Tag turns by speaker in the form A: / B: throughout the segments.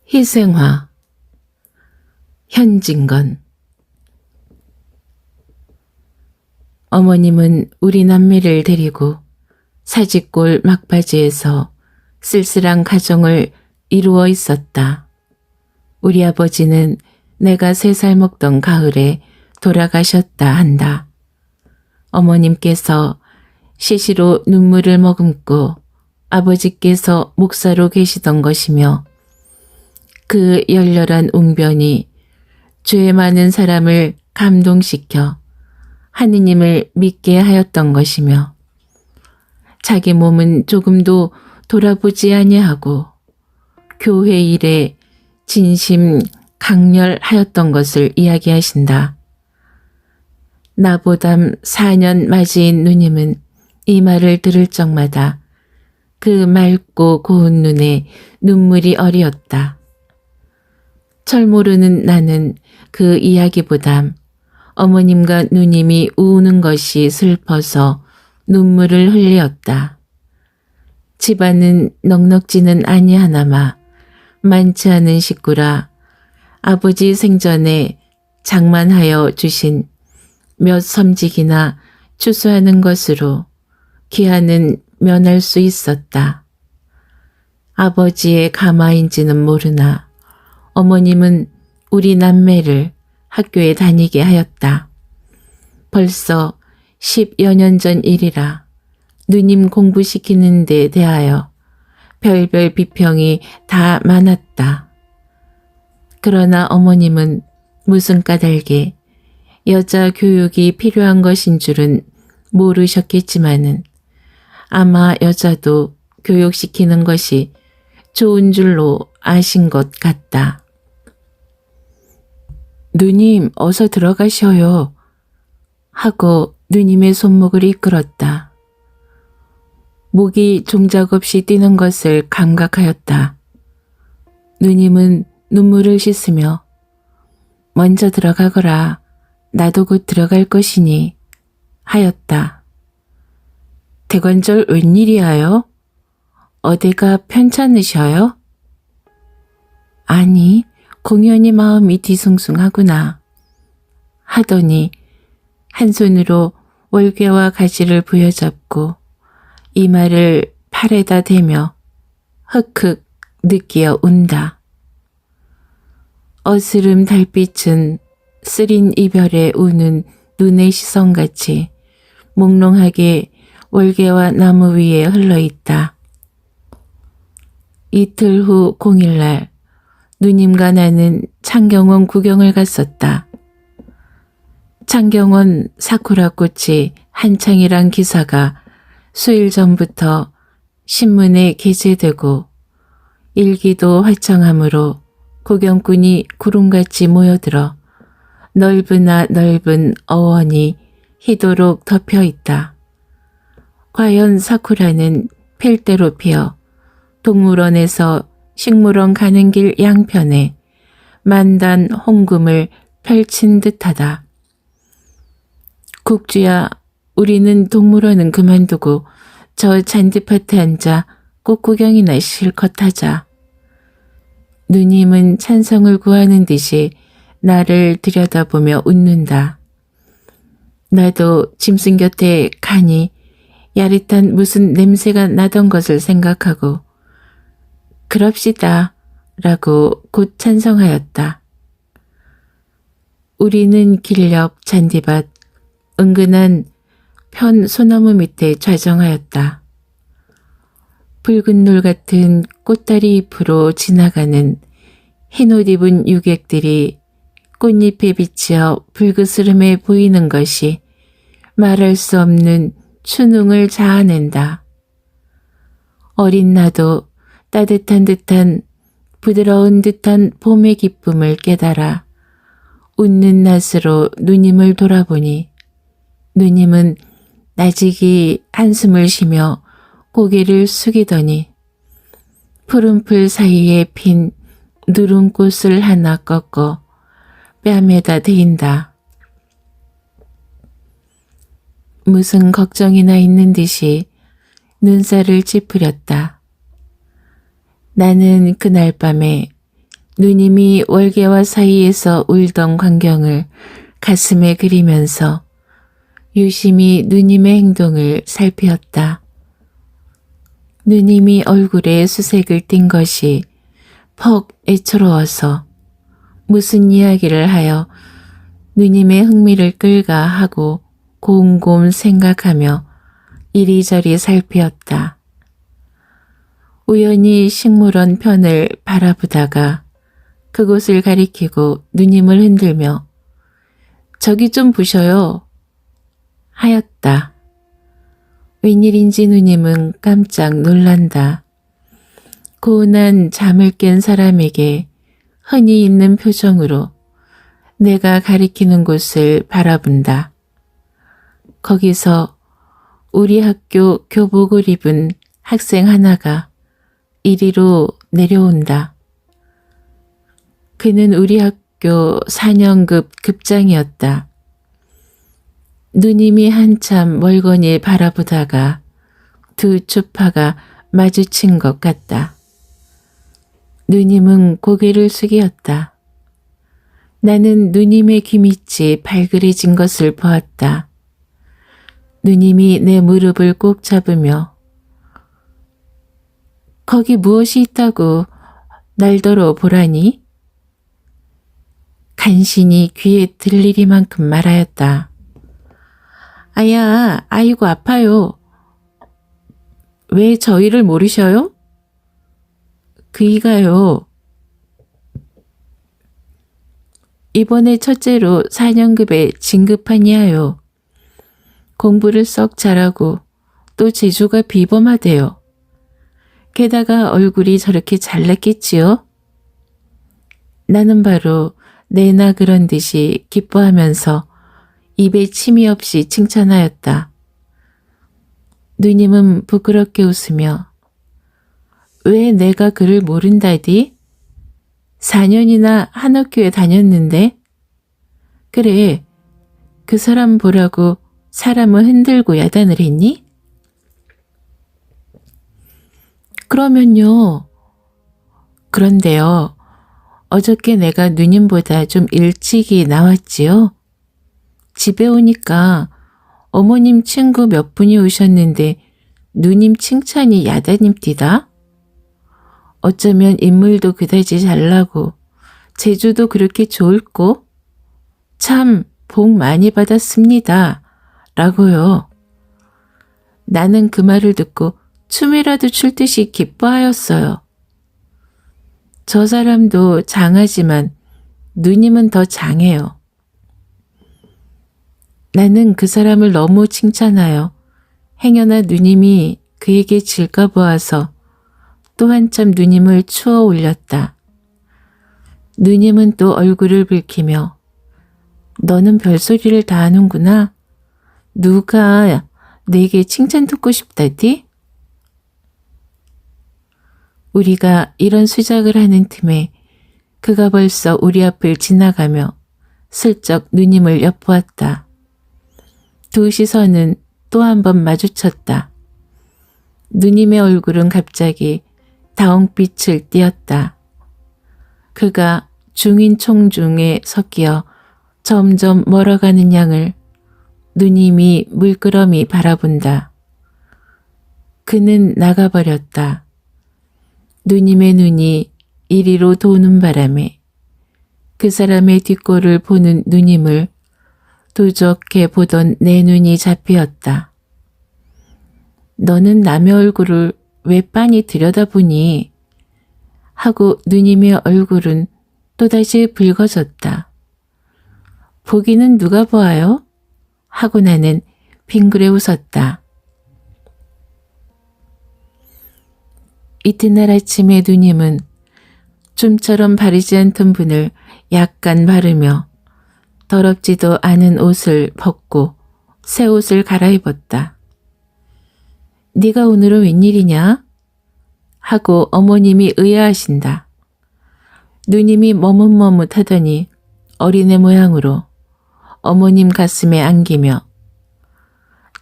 A: 희생화. 현진건. 어머님은 우리 남매를 데리고 사직골 막바지에서 쓸쓸한 가정을 이루어 있었다. 우리 아버지는 내가 3살 먹던 가을에 돌아가셨다 한다. 어머님께서 시시로 눈물을 머금고 아버지께서 목사로 계시던 것이며 그 열렬한 웅변이 죄 많은 사람을 감동시켜 하느님을 믿게 하였던 것이며 자기 몸은 조금도 돌아보지 아니하고 교회 일에 진심 강렬하였던 것을 이야기하신다. 나보담 4년 맞이인 누님은 이 말을 들을 적마다 그 맑고 고운 눈에 눈물이 어리었다. 철 모르는 나는 그 이야기보담 어머님과 누님이 우는 것이 슬퍼서 눈물을 흘렸다. 집안은 넉넉지는 아니하나마 많지 않은 식구라 아버지 생전에 장만하여 주신 몇 섬직이나 추수하는 것으로 기한은 면할 수 있었다. 아버지의 가마인지는 모르나 어머님은 우리 남매를 학교에 다니게 하였다. 벌써 10여 년 전 일이라 누님 공부시키는 데 대하여 별별 비평이 다 많았다. 그러나 어머님은 무슨 까닭에 여자 교육이 필요한 것인 줄은 모르셨겠지만은 아마 여자도 교육시키는 것이 좋은 줄로 아신 것 같다. 누님 어서 들어가셔요 하고 누님의 손목을 이끌었다. 목이 종작없이 뛰는 것을 감각하였다. 누님은 눈물을 씻으며 먼저 들어가거라 나도 곧 들어갈 것이니 하였다. 대관절 웬일이하여? 어디가 편찮으셔요? 아니 공연히 마음이 뒤숭숭하구나 하더니 한 손으로 월계와 가지를 부여잡고 이마를 팔에다 대며 흑흑 느끼어 운다. 어스름 달빛은 쓰린 이별에 우는 눈의 시선같이 몽롱하게 월계와 나무 위에 흘러있다. 이틀 후 공일날 누님과 나는 창경원 구경을 갔었다. 창경원 사쿠라 꽃이 한창이란 기사가 수일 전부터 신문에 게재되고 일기도 화창하므로 구경꾼이 구름같이 모여들어 넓으나 넓은 어원이 희도록 덮여 있다. 과연 사쿠라는 필 대로 피어 동물원에서 식물원 가는 길 양편에 만단 홍금을 펼친 듯하다. 국주야, 우리는 동물원은 그만두고 저 잔디밭에 앉아 꽃 구경이나 실컷 하자. 누님은 찬성을 구하는 듯이 나를 들여다보며 웃는다. 나도 짐승 곁에 가니 야릿한 무슨 냄새가 나던 것을 생각하고 그럽시다 라고 곧 찬성하였다. 우리는 길 옆 잔디밭 은근한 편 소나무 밑에 좌정하였다. 붉은 놀 같은 꽃다리 잎으로 지나가는 흰옷 입은 유객들이 꽃잎에 비치어 불그스름해 보이는 것이 말할 수 없는 추능을 자아낸다. 어린 나도 따뜻한 듯한 부드러운 듯한 봄의 기쁨을 깨달아 웃는 낯으로 누님을 돌아보니 누님은 나직이 한숨을 쉬며 고개를 숙이더니 푸른 풀 사이에 핀 누름꽃을 하나 꺾어 뺨에다 대인다. 무슨 걱정이나 있는 듯이 눈살을 찌푸렸다. 나는 그날 밤에 누님이 월계와 사이에서 울던 광경을 가슴에 그리면서 유심히 누님의 행동을 살피었다. 누님이 얼굴에 수색을 띤 것이 퍽 애처로워서 무슨 이야기를 하여 누님의 흥미를 끌까 하고 곰곰 생각하며 이리저리 살피었다. 우연히 식물원 편을 바라보다가 그곳을 가리키고 누님을 흔들며 저기 좀 보셔요 하였다. 웬일인지 누님은 깜짝 놀란다. 고운한 잠을 깬 사람에게 흔히 있는 표정으로 내가 가리키는 곳을 바라본다. 거기서 우리 학교 교복을 입은 학생 하나가 이리로 내려온다. 그는 우리 학교 4년급 급장이었다. 누님이 한참 멀거니 바라보다가 두 추파가 마주친 것 같다. 누님은 고개를 숙이었다. 나는 누님의 귀밑이 발그레진 것을 보았다. 누님이 내 무릎을 꼭 잡으며 거기 무엇이 있다고 날더러 보라니? 간신히 귀에 들리리만큼 말하였다. 아야, 아이고 아파요. 왜 저희를 모르셔요? 그이가요. 이번에 첫째로 4년급에 진급하니하여 공부를 썩 잘하고 또 재주가 비범하대요. 게다가 얼굴이 저렇게 잘났겠지요? 나는 바로 내나 그런 듯이 기뻐하면서 입에 침이 없이 칭찬하였다. 누님은 부끄럽게 웃으며 왜 내가 그를 모른다디? 4년이나 한 학교에 다녔는데? 그래, 그 사람 보라고 사람을 흔들고 야단을 했니? 그러면요. 그런데요. 어저께 내가 누님보다 좀 일찍이 나왔지요. 집에 오니까 어머님 친구 몇 분이 오셨는데 누님 칭찬이 야단입디다. 어쩌면 인물도 그다지 잘나고 재주도 그렇게 좋을꼬? 참 복 많이 받았습니다. 라고요. 나는 그 말을 듣고 춤이라도 출 듯이 기뻐하였어요. 저 사람도 장하지만 누님은 더 장해요. 나는 그 사람을 너무 칭찬하여 행여나 누님이 그에게 질까 보아서 또 한참 누님을 추어 올렸다. 누님은 또 얼굴을 붉히며 너는 별소리를 다 하는구나. 누가 내게 칭찬 듣고 싶다디? 우리가 이런 수작을 하는 틈에 그가 벌써 우리 앞을 지나가며 슬쩍 누님을 엿보았다. 두 시선은 또 한 번 마주쳤다. 누님의 얼굴은 갑자기 다홍빛을 띠었다. 그가 중인 총중에 섞여 점점 멀어가는 양을 누님이 물끄러미 바라본다. 그는 나가버렸다. 누님의 눈이 이리로 도는 바람에 그 사람의 뒷골을 보는 누님을 도적해 보던 내 눈이 잡히었다. 너는 남의 얼굴을 왜 빤히 들여다보니? 하고 누님의 얼굴은 또다시 붉어졌다. 보기는 누가 보아요? 하고 나는 빙그레 웃었다. 이튿날 아침에 누님은 좀처럼 바르지 않던 분을 약간 바르며 더럽지도 않은 옷을 벗고 새 옷을 갈아입었다. 네가 오늘은 웬일이냐? 하고 어머님이 의아하신다. 누님이 머뭇머뭇하더니 어린애 모양으로 어머님 가슴에 안기며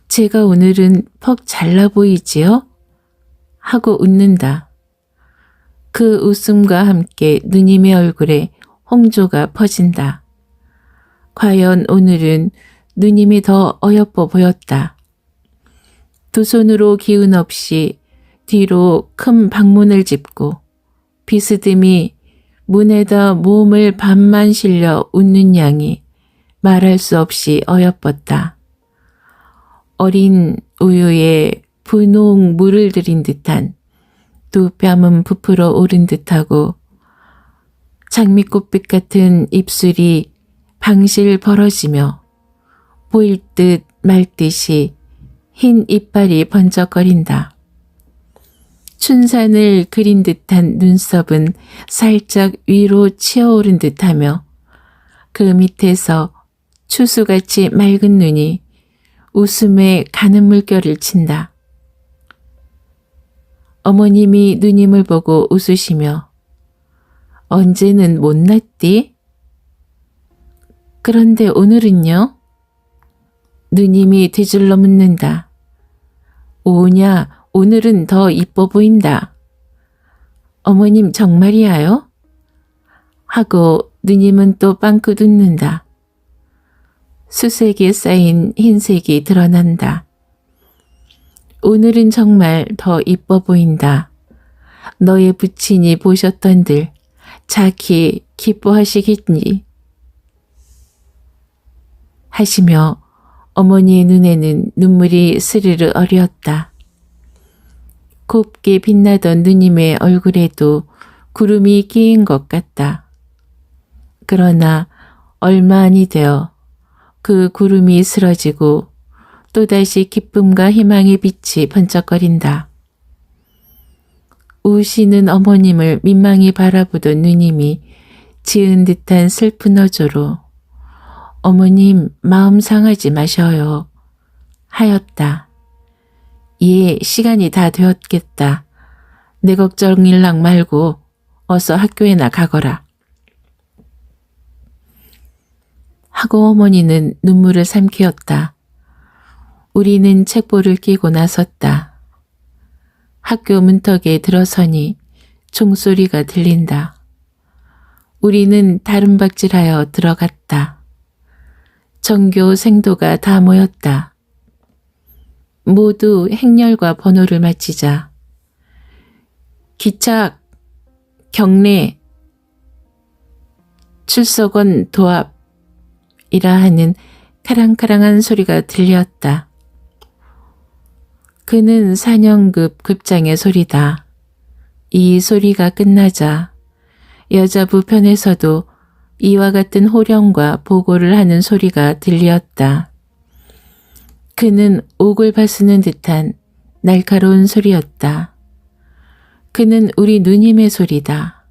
A: 제가 오늘은 퍽 잘나 보이지요? 하고 웃는다. 그 웃음과 함께 누님의 얼굴에 홍조가 퍼진다. 과연 오늘은 누님이 더 어여뻐 보였다. 두 손으로 기운 없이 뒤로 큰 방문을 짚고 비스듬히 문에다 몸을 반만 실려 웃는 양이 말할 수 없이 어여뻤다. 어린 우유에 분홍 물을 들인 듯한 두 뺨은 부풀어 오른 듯하고 장미꽃빛 같은 입술이 방실 벌어지며 보일 듯 말 듯이 흰 이빨이 번쩍거린다. 춘산을 그린 듯한 눈썹은 살짝 위로 치어오른 듯하며 그 밑에서 추수같이 맑은 눈이 웃음에 가는 물결을 친다. 어머님이 누님을 보고 웃으시며 언제는 못났디? 그런데 오늘은요? 누님이 되질러 묻는다. 오냐, 오늘은 더 이뻐 보인다. 어머님 정말이야요? 하고 누님은 또 빵긋 웃는다. 수색에 쌓인 흰색이 드러난다. 오늘은 정말 더 이뻐 보인다. 너의 부친이 보셨던들 자기 기뻐하시겠니? 하시며 어머니의 눈에는 눈물이 스르르 어렸다. 곱게 빛나던 누님의 얼굴에도 구름이 끼인 것 같다. 그러나 얼마 안이 되어 그 구름이 쓰러지고 또다시 기쁨과 희망의 빛이 번쩍거린다. 우시는 어머님을 민망히 바라보던 누님이 지은 듯한 슬픈 어조로 어머님 마음 상하지 마셔요 하였다. 예, 시간이 다 되었겠다. 내 걱정일랑 말고 어서 학교에나 가거라. 하고 어머니는 눈물을 삼키었다. 우리는 책보를 끼고 나섰다. 학교 문턱에 들어서니 종소리가 들린다. 우리는 다름박질하여 들어갔다. 전교 생도가 다 모였다. 모두 행렬과 번호를 맞히자 기착, 경례, 출석원 도합 이라 하는 카랑카랑한 소리가 들렸다. 그는 4년급 급장의 소리다. 이 소리가 끝나자 여자부 편에서도 이와 같은 호령과 보고를 하는 소리가 들렸다. 그는 옥을 바스는 듯한 날카로운 소리였다. 그는 우리 누님의 소리다.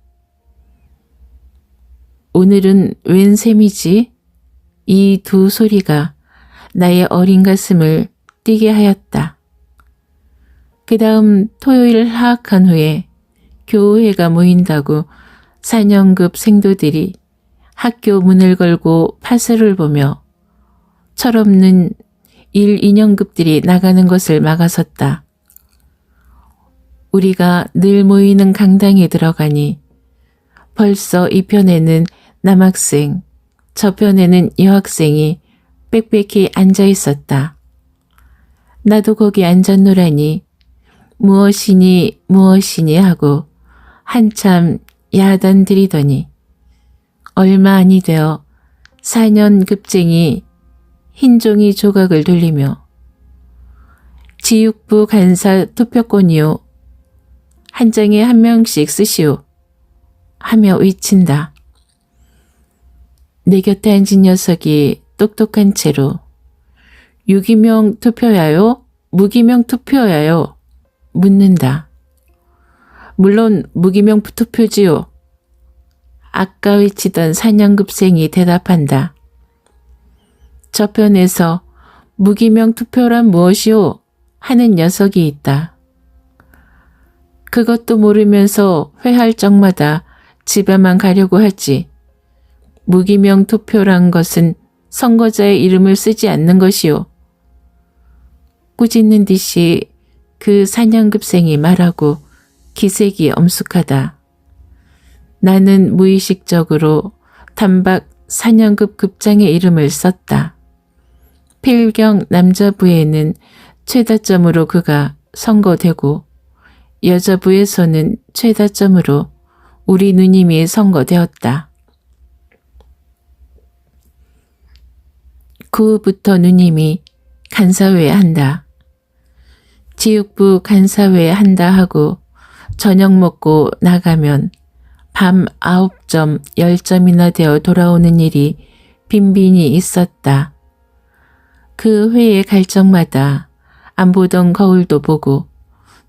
A: 오늘은 웬 셈이지? 이 두 소리가 나의 어린 가슴을 뛰게 하였다. 그 다음 토요일 하악한 후에 교우회가 모인다고 4년급 생도들이 학교 문을 걸고 파스를 보며 철없는 1, 2년급들이 나가는 것을 막아섰다. 우리가 늘 모이는 강당에 들어가니 벌써 이 편에는 남학생, 저 편에는 여학생이 빽빽히 앉아 있었다. 나도 거기 앉았노라니 무엇이니 무엇이니 하고 한참 야단들이더니 얼마 안이 되어 4년급쟁이 흰종이 조각을 돌리며 지육부 간사 투표권이요. 한 장에 한 명씩 쓰시오. 하며 외친다. 내 곁에 앉은 녀석이 똑똑한 채로 유기명 투표야요? 무기명 투표야요? 묻는다. 물론 무기명 투표지요. 아까 외치던 4년급생이 대답한다. 저편에서 무기명 투표란 무엇이오? 하는 녀석이 있다. 그것도 모르면서 회할 적마다 집에만 가려고 하지. 무기명 투표란 것은 선거자의 이름을 쓰지 않는 것이오. 꾸짖는 듯이 그 4년급생이 말하고 기색이 엄숙하다. 나는 무의식적으로 단박 4년급 급장의 이름을 썼다. 필경 남자부에는 최다점으로 그가 선고되고 여자부에서는 최다점으로 우리 누님이 선고되었다. 그 후부터 누님이 간사회 한다. 지육부 간사회 한다 하고 저녁 먹고 나가면 밤 9점, 10점이나 되어 돌아오는 일이 빈빈히 있었다. 그 회에 갈 적마다 안 보던 거울도 보고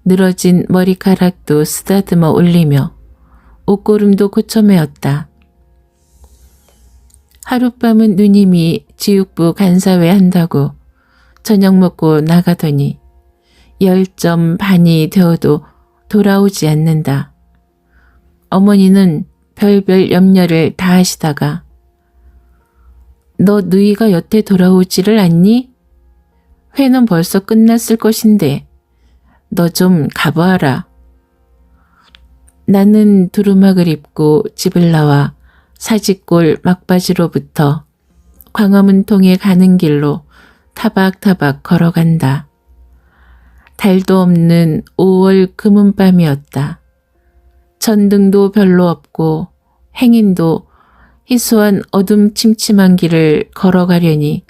A: 늘어진 머리카락도 쓰다듬어 올리며 옷고름도 고쳐매었다. 하룻밤은 누님이 지육부 간사회 한다고 저녁 먹고 나가더니 10점 반이 되어도 돌아오지 않는다. 어머니는 별별 염려를 다 하시다가 너 누이가 여태 돌아오지를 않니? 회는 벌써 끝났을 것인데 너 좀 가봐라. 나는 두루마기를 입고 집을 나와 사직골 막바지로부터 광화문통에 가는 길로 타박타박 걸어간다. 달도 없는 5월 금은밤이었다. 전등도 별로 없고 행인도 희소한 어둠침침한 길을 걸어가려니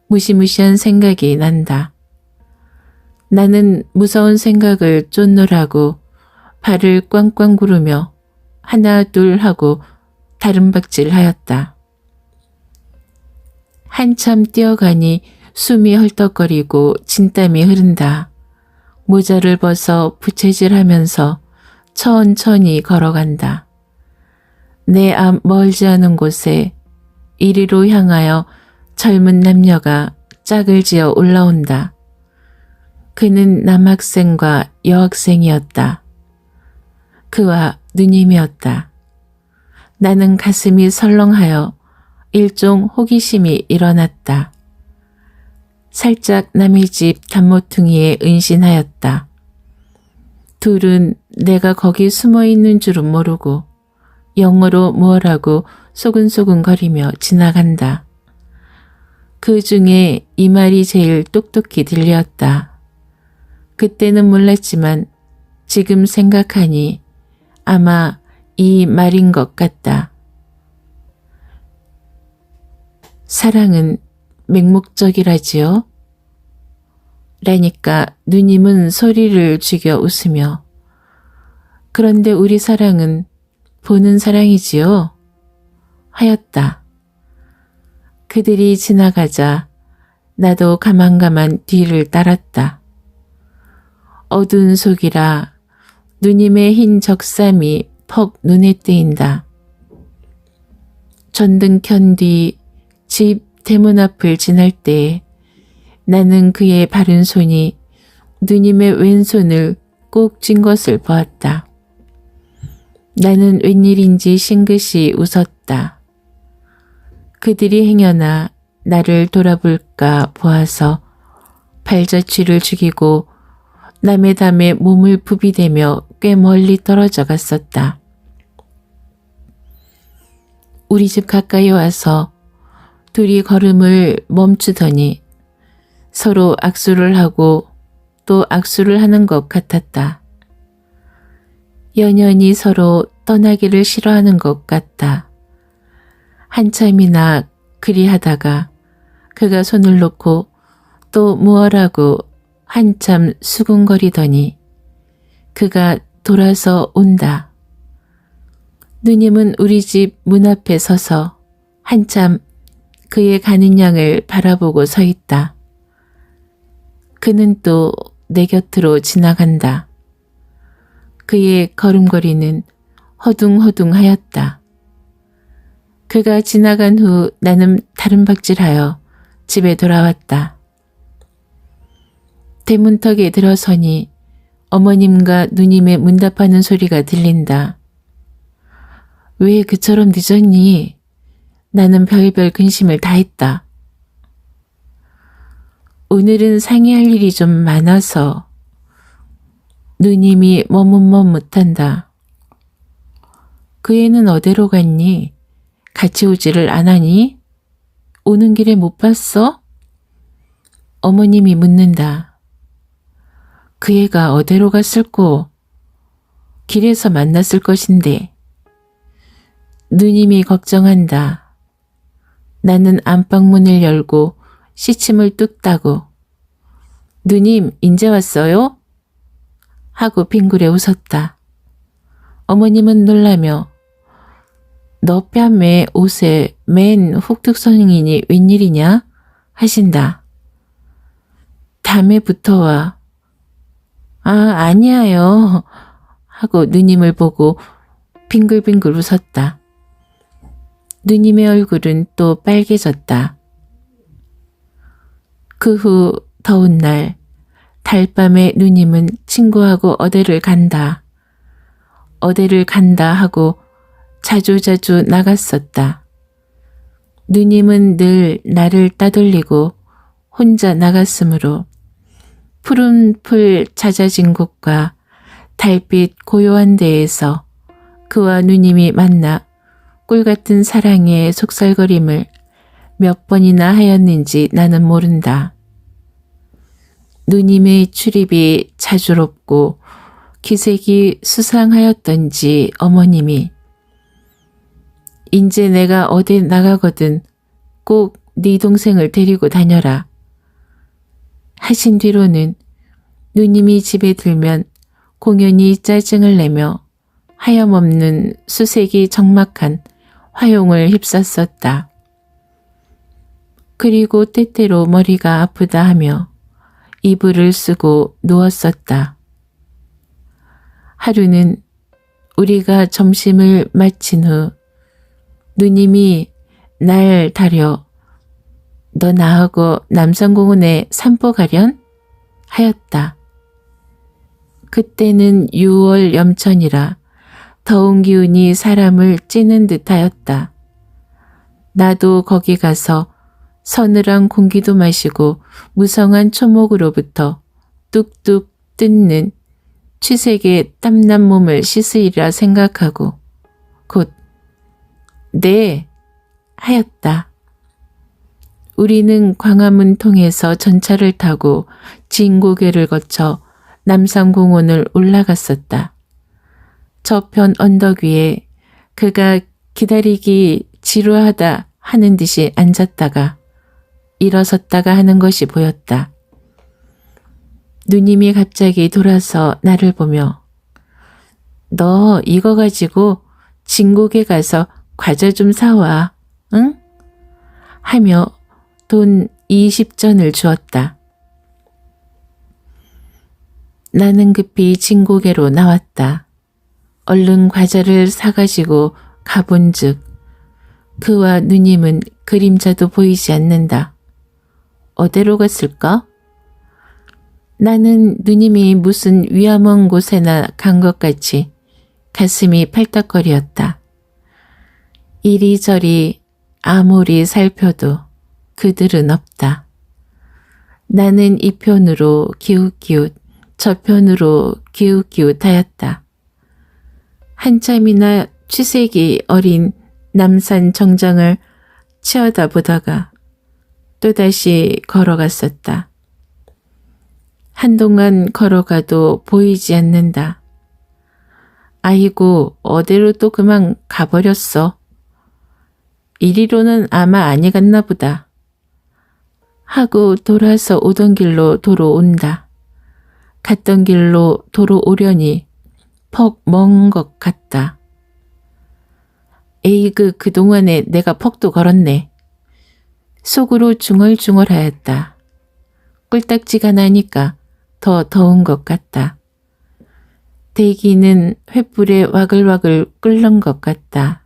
A: 무시무시한 생각이 난다. 나는 무서운 생각을 쫓느라고 발을 꽝꽝 구르며 하나 둘 하고 다름박질하였다. 한참 뛰어가니 숨이 헐떡거리고 진땀이 흐른다. 모자를 벗어 부채질하면서 천천히 걸어간다. 내 앞 멀지 않은 곳에 이리로 향하여 젊은 남녀가 짝을 지어 올라온다. 그는 남학생과 여학생이었다. 그와 누님이었다. 나는 가슴이 설렁하여 일종 호기심이 일어났다. 살짝 남의 집 단모퉁이에 은신하였다. 둘은 내가 거기 숨어 있는 줄은 모르고 영어로 무엇라고 소근소근거리며 지나간다. 그 중에 이 말이 제일 똑똑히 들렸다. 그때는 몰랐지만 지금 생각하니 아마 이 말인 것 같다. 사랑은 맹목적이라지요? 라니까 누님은 소리를 죽여 웃으며 그런데 우리 사랑은 보는 사랑이지요? 하였다. 그들이 지나가자 나도 가만가만 뒤를 따랐다. 어두운 속이라 누님의 흰 적삼이 퍽 눈에 띄인다. 전등 켠 뒤 집 대문 앞을 지날 때 나는 그의 바른 손이 누님의 왼손을 꼭 쥔 것을 보았다. 나는 웬일인지 싱긋이 웃었다. 그들이 행여나 나를 돌아볼까 보아서 발자취를 죽이고 남의 담에 몸을 부비대며 꽤 멀리 떨어져 갔었다. 우리 집 가까이 와서 둘이 걸음을 멈추더니 서로 악수를 하고 또 악수를 하는 것 같았다. 연연히 서로 떠나기를 싫어하는 것 같다. 한참이나 그리하다가 그가 손을 놓고 또 무엇라고 한참 수군거리더니 그가 돌아서 온다. 누님은 우리 집 문 앞에 서서 한참 그의 가는 양을 바라보고 서 있다. 그는 또 내 곁으로 지나간다. 그의 걸음걸이는 허둥허둥하였다. 그가 지나간 후 나는 다름박질하여 집에 돌아왔다. 대문턱에 들어서니 어머님과 누님의 문답하는 소리가 들린다. 왜 그처럼 늦었니? 나는 별별 근심을 다 했다. 오늘은 상의할 일이 좀 많아서. 누님이 머뭇머뭇한다. 그 애는 어디로 갔니? 같이 오지를 않았니? 오는 길에 못 봤어? 어머님이 묻는다. 그 애가 어디로 갔을꼬? 길에서 만났을 것인데. 누님이 걱정한다. 나는 안방문을 열고 시침을 뚝 따고 누님 인제 왔어요? 하고 빙그레 웃었다. 어머님은 놀라며 너 뺨에 옷에 맨 훅뚝성이니 웬일이냐? 하신다. 담에 붙어와. 아니야요. 하고 누님을 보고 빙글빙글 웃었다. 누님의 얼굴은 또 빨개졌다. 그 후 더운 날 달밤에 누님은 친구하고 어디를 간다. 어디를 간다 하고 자주자주 나갔었다. 누님은 늘 나를 따돌리고 혼자 나갔으므로 푸른 풀 잦아진 곳과 달빛 고요한 데에서 그와 누님이 만나 꿀같은 사랑의 속살거림을 몇 번이나 하였는지 나는 모른다. 누님의 출입이 자주롭고 기색이 수상하였던지 어머님이 인제 내가 어디 나가거든 꼭 네 동생을 데리고 다녀라 하신 뒤로는 누님이 집에 들면 공연히 짜증을 내며 하염없는 수색이 적막한 화용을 휩쌌었다. 그리고 때때로 머리가 아프다 하며 이불을 쓰고 누웠었다. 하루는 우리가 점심을 마친 후 누님이 날 다려 너 나하고 남산공원에 산보 가련? 하였다. 그때는 6월 염천이라 더운 기운이 사람을 찌는 듯하였다. 나도 거기 가서 서늘한 공기도 마시고 무성한 초목으로부터 뚝뚝 뜯는 취색의 땀난 몸을 씻으리라 생각하고 곧 네 하였다. 우리는 광화문 통해서 전차를 타고 진고개를 거쳐 남산공원을 올라갔었다. 저편 언덕 위에 그가 기다리기 지루하다 하는 듯이 앉았다가 일어섰다가 하는 것이 보였다. 누님이 갑자기 돌아서 나를 보며 너 이거 가지고 진곡에 가서 과자 좀 사와, 응? 하며 돈 20전을 주었다. 나는 급히 진고개로 나왔다. 얼른 과자를 사가지고 가본즉 그와 누님은 그림자도 보이지 않는다. 어디로 갔을까? 나는 누님이 무슨 위험한 곳에나 간 것 같이 가슴이 팔딱거리었다. 이리저리 아무리 살펴도 그들은 없다. 나는 이 편으로 기웃기웃 저편으로 기웃기웃 하였다. 한참이나 취색이 어린 남산 정장을 치어다보다가 또다시 걸어갔었다. 한동안 걸어가도 보이지 않는다. 아이고 어디로 또 그만 가버렸어. 이리로는 아마 아니 갔나 보다. 하고 돌아서 오던 길로 도로 온다. 갔던 길로 도로 오려니 퍽 먼 것 같다. 에이그 그동안에 내가 퍽도 걸었네. 속으로 중얼중얼하였다. 꿀딱지가 나니까 더 더운 것 같다. 대기는 횃불에 와글와글 끓는 것 같다.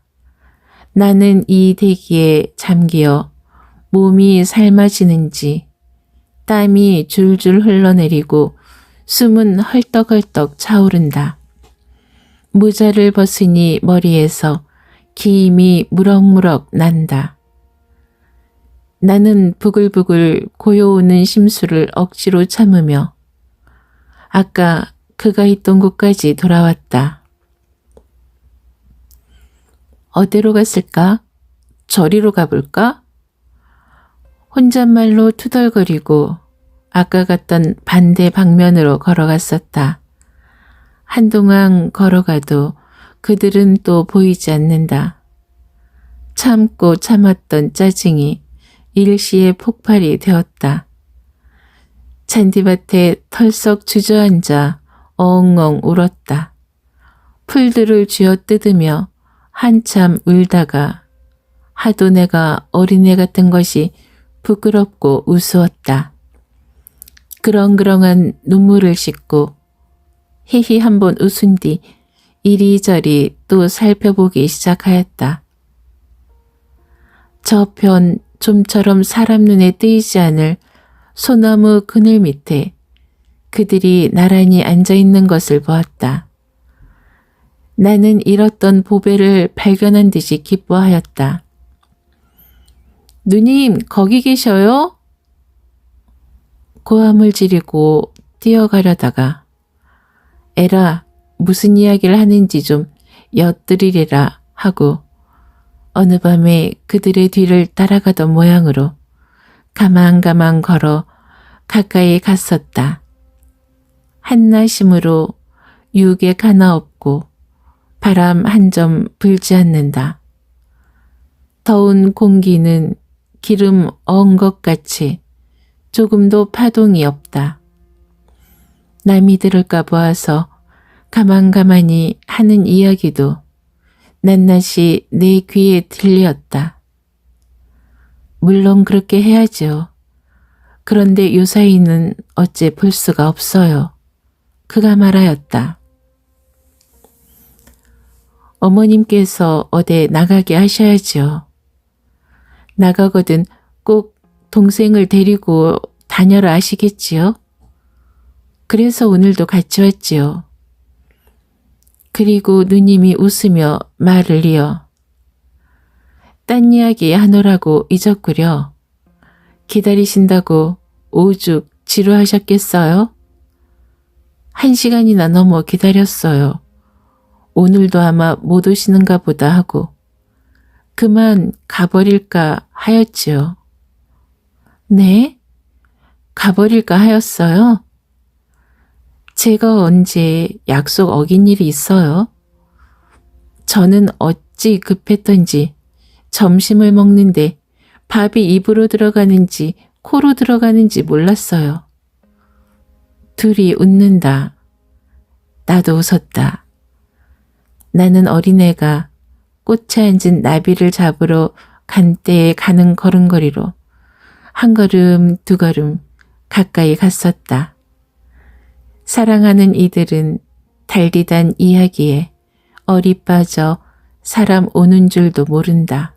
A: 나는 이 대기에 잠기어 몸이 삶아지는지 땀이 줄줄 흘러내리고 숨은 헐떡헐떡 차오른다. 모자를 벗으니 머리에서 기임이 무럭무럭 난다. 나는 부글부글 고요오는 심수를 억지로 참으며 아까 그가 있던 곳까지 돌아왔다. 어디로 갔을까? 저리로 가볼까? 혼잣말로 투덜거리고 아까 갔던 반대 방면으로 걸어갔었다. 한동안 걸어가도 그들은 또 보이지 않는다. 참고 참았던 짜증이 일시에 폭발이 되었다. 잔디밭에 털썩 주저앉아 엉엉 울었다. 풀들을 쥐어뜯으며 한참 울다가 하도 내가 어린애 같은 것이 부끄럽고 우스웠다. 그렁그렁한 눈물을 씻고 히히 한번 웃은 뒤 이리저리 또 살펴보기 시작하였다. 저편 좀처럼 사람 눈에 띄지 않을 소나무 그늘 밑에 그들이 나란히 앉아있는 것을 보았다. 나는 잃었던 보배를 발견한 듯이 기뻐하였다. 누님, 거기 계셔요? 고함을 지르고 뛰어가려다가 에라, 무슨 이야기를 하는지 좀 엿들으리라 하고 어느 밤에 그들의 뒤를 따라가던 모양으로 가만가만 걸어 가까이 갔었다. 한나심으로 유객 하나 없고 바람 한 점 불지 않는다. 더운 공기는 기름 어은 것 같이 조금도 파동이 없다. 남이 들을까 보아서 가만가만히 하는 이야기도 낱낱이 내 귀에 들렸다. 물론 그렇게 해야죠. 그런데 요사이는 어째 볼 수가 없어요. 그가 말하였다. 어머님께서 어디 나가게 하셔야죠. 나가거든 꼭 동생을 데리고 다녀라 하시겠지요? 그래서 오늘도 같이 왔지요. 그리고 누님이 웃으며 말을 이어 딴 이야기 하노라고 잊었구려. 기다리신다고 오죽 지루하셨겠어요? 1시간이나 넘어 기다렸어요. 오늘도 아마 못 오시는가 보다 하고 그만 가버릴까 하였지요. 네? 가버릴까 하였어요? 제가 언제 약속 어긴 일이 있어요? 저는 어찌 급했던지 점심을 먹는데 밥이 입으로 들어가는지 코로 들어가는지 몰랐어요. 둘이 웃는다. 나도 웃었다. 나는 어린애가 꽃에 앉은 나비를 잡으러 간 때에 가는 걸음걸이로 한 걸음 두 걸음 가까이 갔었다. 사랑하는 이들은 달디단 이야기에 얼이 빠져 사람 오는 줄도 모른다.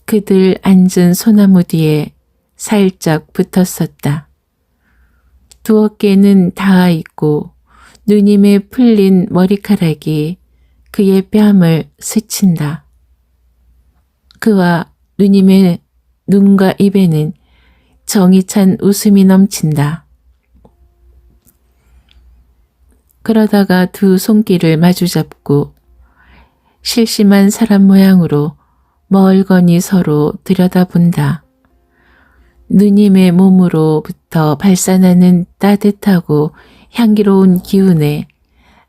A: 그들 앉은 소나무 뒤에 살짝 붙었었다. 두 어깨는 닿아 있고 누님의 풀린 머리카락이 그의 뺨을 스친다. 그와 누님의 눈과 입에는 정이 찬 웃음이 넘친다. 그러다가 두 손길을 마주잡고 실심한 사람 모양으로 멀거니 서로 들여다본다. 누님의 몸으로부터 발산하는 따뜻하고 향기로운 기운에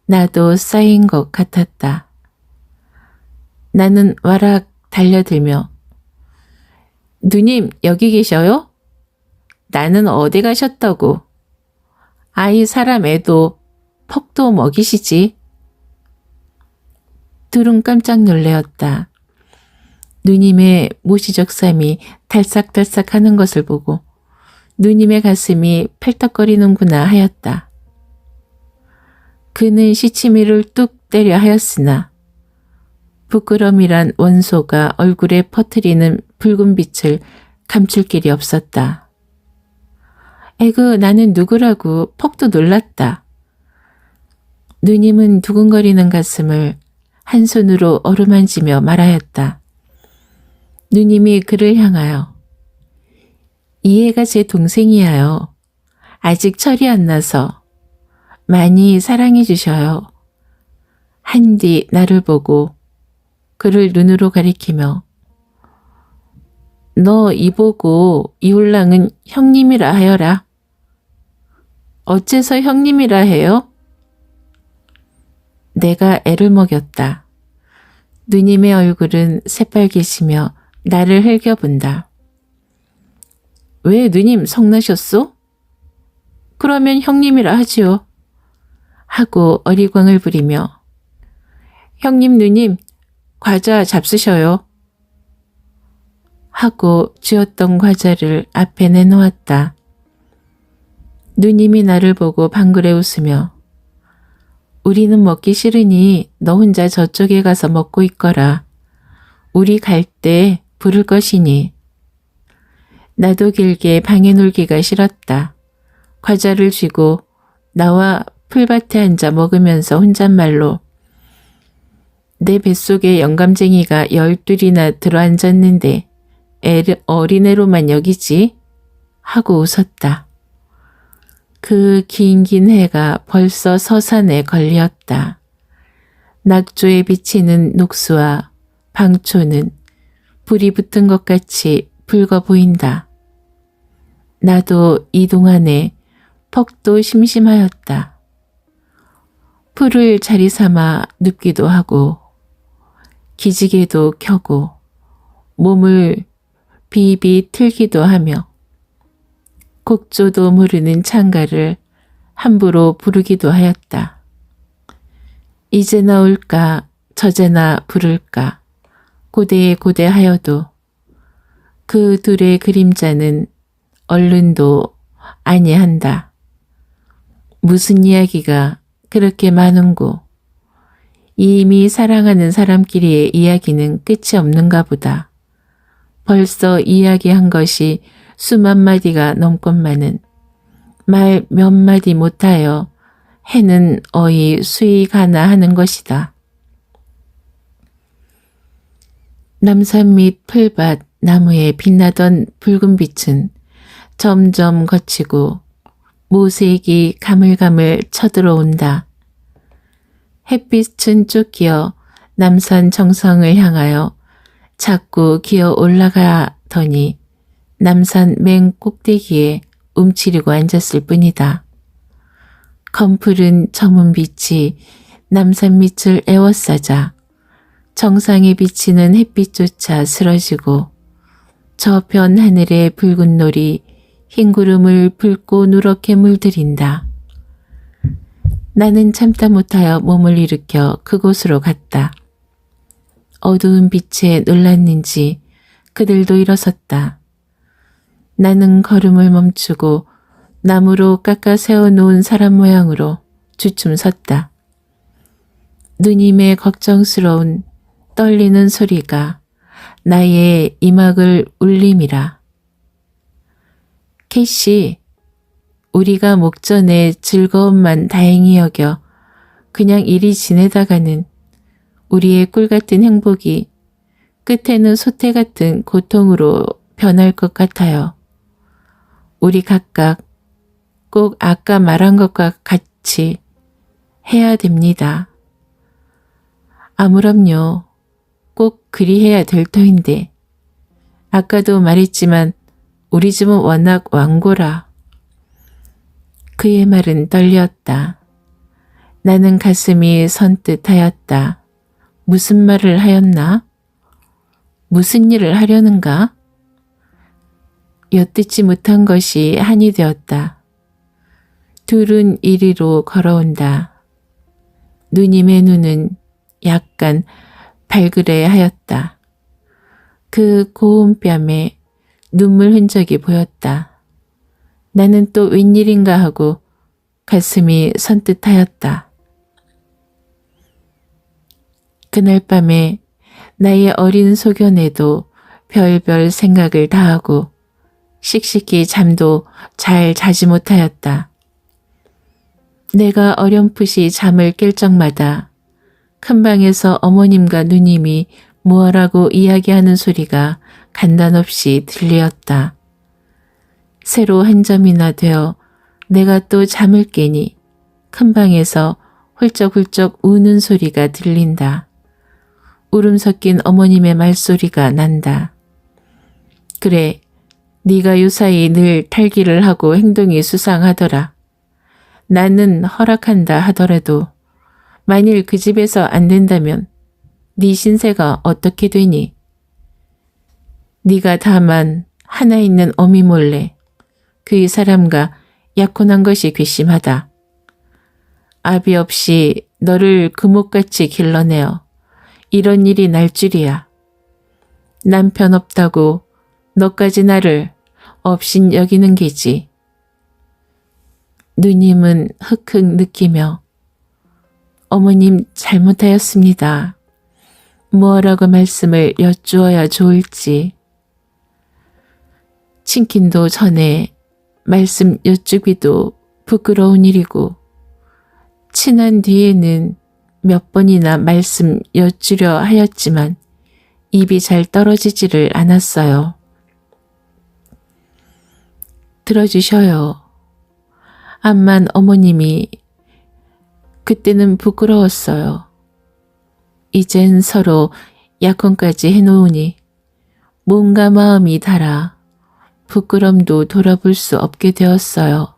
A: 나도 쌓인 것 같았다. 나는 와락 달려들며 누님 여기 계셔요? 나는 어디 가셨다고. 아이 사람 애도 퍽도 먹이시지. 둘은 깜짝 놀래었다. 누님의 모시적삼이 달싹달싹 하는 것을 보고 누님의 가슴이 팔딱거리는구나 하였다. 그는 시치미를 뚝 때려 하였으나 부끄럼이란 원소가 얼굴에 퍼뜨리는 붉은 빛을 감출 길이 없었다. 에그 나는 누구라고 퍽도 놀랐다. 누님은 두근거리는 가슴을 한 손으로 어루만지며 말하였다. 누님이 그를 향하여 이 애가 제 동생이에요. 아직 철이 안 나서 많이 사랑해 주셔요. 한뒤 나를 보고 그를 눈으로 가리키며 너 이보고 이홀랑은 형님이라 하여라. 어째서 형님이라 해요? 내가 애를 먹였다. 누님의 얼굴은 새빨개지며 나를 흘겨본다. 왜 누님 성나셨소? 그러면 형님이라 하지요. 하고 어리광을 부리며 형님 누님 과자 잡수셔요. 하고 쥐었던 과자를 앞에 내놓았다. 누님이 나를 보고 방글에 웃으며 우리는 먹기 싫으니 너 혼자 저쪽에 가서 먹고 있거라. 우리 갈 때 부를 것이니. 나도 길게 방에 놀기가 싫었다. 과자를 쥐고 나와 풀밭에 앉아 먹으면서 혼잣말로 내 뱃속에 영감쟁이가 12이나 들어앉았는데 어린애로만 여기지? 하고 웃었다. 그 긴긴 해가 벌써 서산에 걸렸다. 낙조에 비치는 녹수와 방초는 불이 붙은 것 같이 붉어 보인다. 나도 이 동안에 퍽도 심심하였다. 풀을 자리 삼아 눕기도 하고 기지개도 켜고 몸을 비비 틀기도 하며 곡조도 모르는 창가를 함부로 부르기도 하였다. 이제나 올까 저제나 부를까 고대하여도 그 둘의 그림자는 얼른도 아니한다. 무슨 이야기가 그렇게 많은고 이미 사랑하는 사람끼리의 이야기는 끝이 없는가 보다. 벌써 이야기한 것이 수만 마디가 넘건만은 말 몇 마디 못하여 해는 어이 수이 가나 하는 것이다. 남산 밑 풀밭 나무에 빛나던 붉은 빛은 점점 걷히고 모색이 가물가물 쳐들어온다. 햇빛은 쫓기어 남산 정성을 향하여 자꾸 기어 올라가더니 남산 맨 꼭대기에 움츠리고 앉았을 뿐이다. 검푸른 저문 빛이 남산 밑을 에워싸자 정상에 비치는 햇빛조차 쓰러지고 저편 하늘의 붉은 놀이 흰 구름을 붉고 누렇게 물들인다. 나는 참다 못하여 몸을 일으켜 그곳으로 갔다. 어두운 빛에 놀랐는지 그들도 일어섰다. 나는 걸음을 멈추고 나무로 깎아 세워놓은 사람 모양으로 주춤 섰다. 누님의 걱정스러운 떨리는 소리가 나의 이막을 울림이라. 캐시, 우리가 목전에 즐거움만 다행히 여겨 그냥 이리 지내다가는 우리의 꿀같은 행복이 끝에는 소태 같은 고통으로 변할 것 같아요. 우리 각각 꼭 아까 말한 것과 같이 해야 됩니다. 아무렴요. 꼭 그리 해야 될 터인데. 아까도 말했지만 우리 집은 워낙 완고라. 그의 말은 떨렸다. 나는 가슴이 선뜻하였다. 무슨 말을 하였나? 무슨 일을 하려는가? 엿듣지 못한 것이 한이 되었다. 둘은 이리로 걸어온다. 누님의 눈은 약간 발그레하였다. 그 고운 뺨에 눈물 흔적이 보였다. 나는 또 웬일인가 하고 가슴이 선뜻하였다. 그날 밤에 나의 어린 소견에도 별별 생각을 다하고 씩씩히 잠도 잘 자지 못하였다. 내가 어렴풋이 잠을 깰 적마다 큰 방에서 어머님과 누님이 무엇라고 이야기하는 소리가 간단없이 들리었다. 새로 한 점이나 되어 내가 또 잠을 깨니 큰 방에서 훌쩍훌쩍 우는 소리가 들린다. 울음 섞인 어머님의 말소리가 난다. 그래, 네가 요사이 늘 탈기를 하고 행동이 수상하더라. 나는 허락한다 하더라도 만일 그 집에서 안 된다면 네 신세가 어떻게 되니? 네가 다만 하나 있는 어미 몰래 그 사람과 약혼한 것이 괘씸하다. 아비 없이 너를 금옥같이 길러내어 이런 일이 날 줄이야. 남편 없다고 너까지 나를 업신 여기는 게지. 누님은 흑흑 느끼며 어머님 잘못하였습니다. 무엇라고 말씀을 여쭈어야 좋을지. 친킨도 전에 말씀 여쭈기도 부끄러운 일이고 친한 뒤에는 몇 번이나 말씀 여쭈려 하였지만 입이 잘 떨어지지를 않았어요. 들어주셔요. 암만 어머님이 그때는 부끄러웠어요. 이젠 서로 약혼까지 해놓으니 몸과 마음이 달아 부끄럼도 돌아볼 수 없게 되었어요.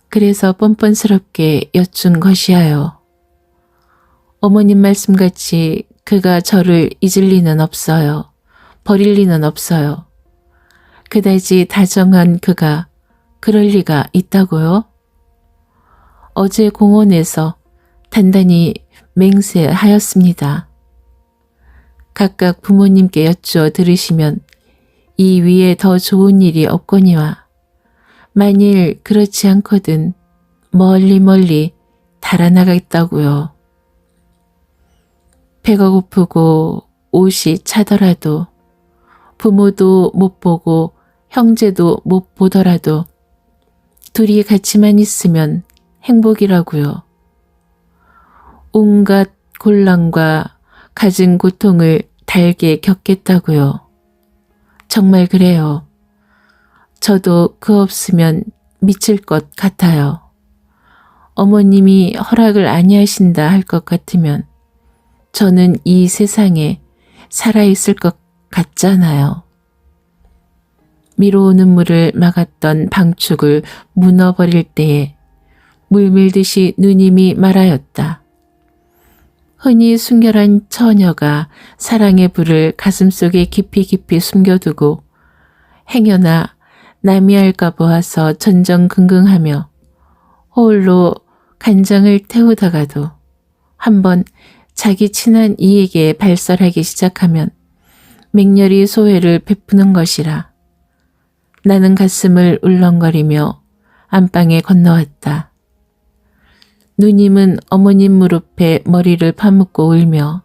A: 그래서 뻔뻔스럽게 여쭌 것이야요. 어머님 말씀같이 그가 저를 잊을 리는 없어요. 버릴 리는 없어요. 그다지 다정한 그가 그럴 리가 있다고요? 어제 공원에서 단단히 맹세하였습니다. 각각 부모님께 여쭈어 들으시면 이 위에 더 좋은 일이 없거니와 만일 그렇지 않거든 멀리 달아나가겠다고요. 배가 고프고 옷이 차더라도 부모도 못 보고 형제도 못 보더라도 둘이 같이만 있으면 행복이라고요. 온갖 곤란과 갖은 고통을 달게 겪겠다고요. 정말 그래요. 저도 그 없으면 미칠 것 같아요. 어머님이 허락을 아니하신다 할 것 같으면 저는 이 세상에 살아있을 것 같잖아요. 미로오는 물을 막았던 방축을 무너버릴 때에 물밀듯이 누님이 말하였다. 흔히 순결한 처녀가 사랑의 불을 가슴속에 깊이 숨겨두고 행여나 남이 알까 보아서 전전긍긍하며 홀로 간장을 태우다가도 한번 자기 친한 이에게 발설하기 시작하면 맹렬히 소회를 베푸는 것이라. 나는 가슴을 울렁거리며 안방에 건너왔다. 누님은 어머님 무릎에 머리를 파묻고 울며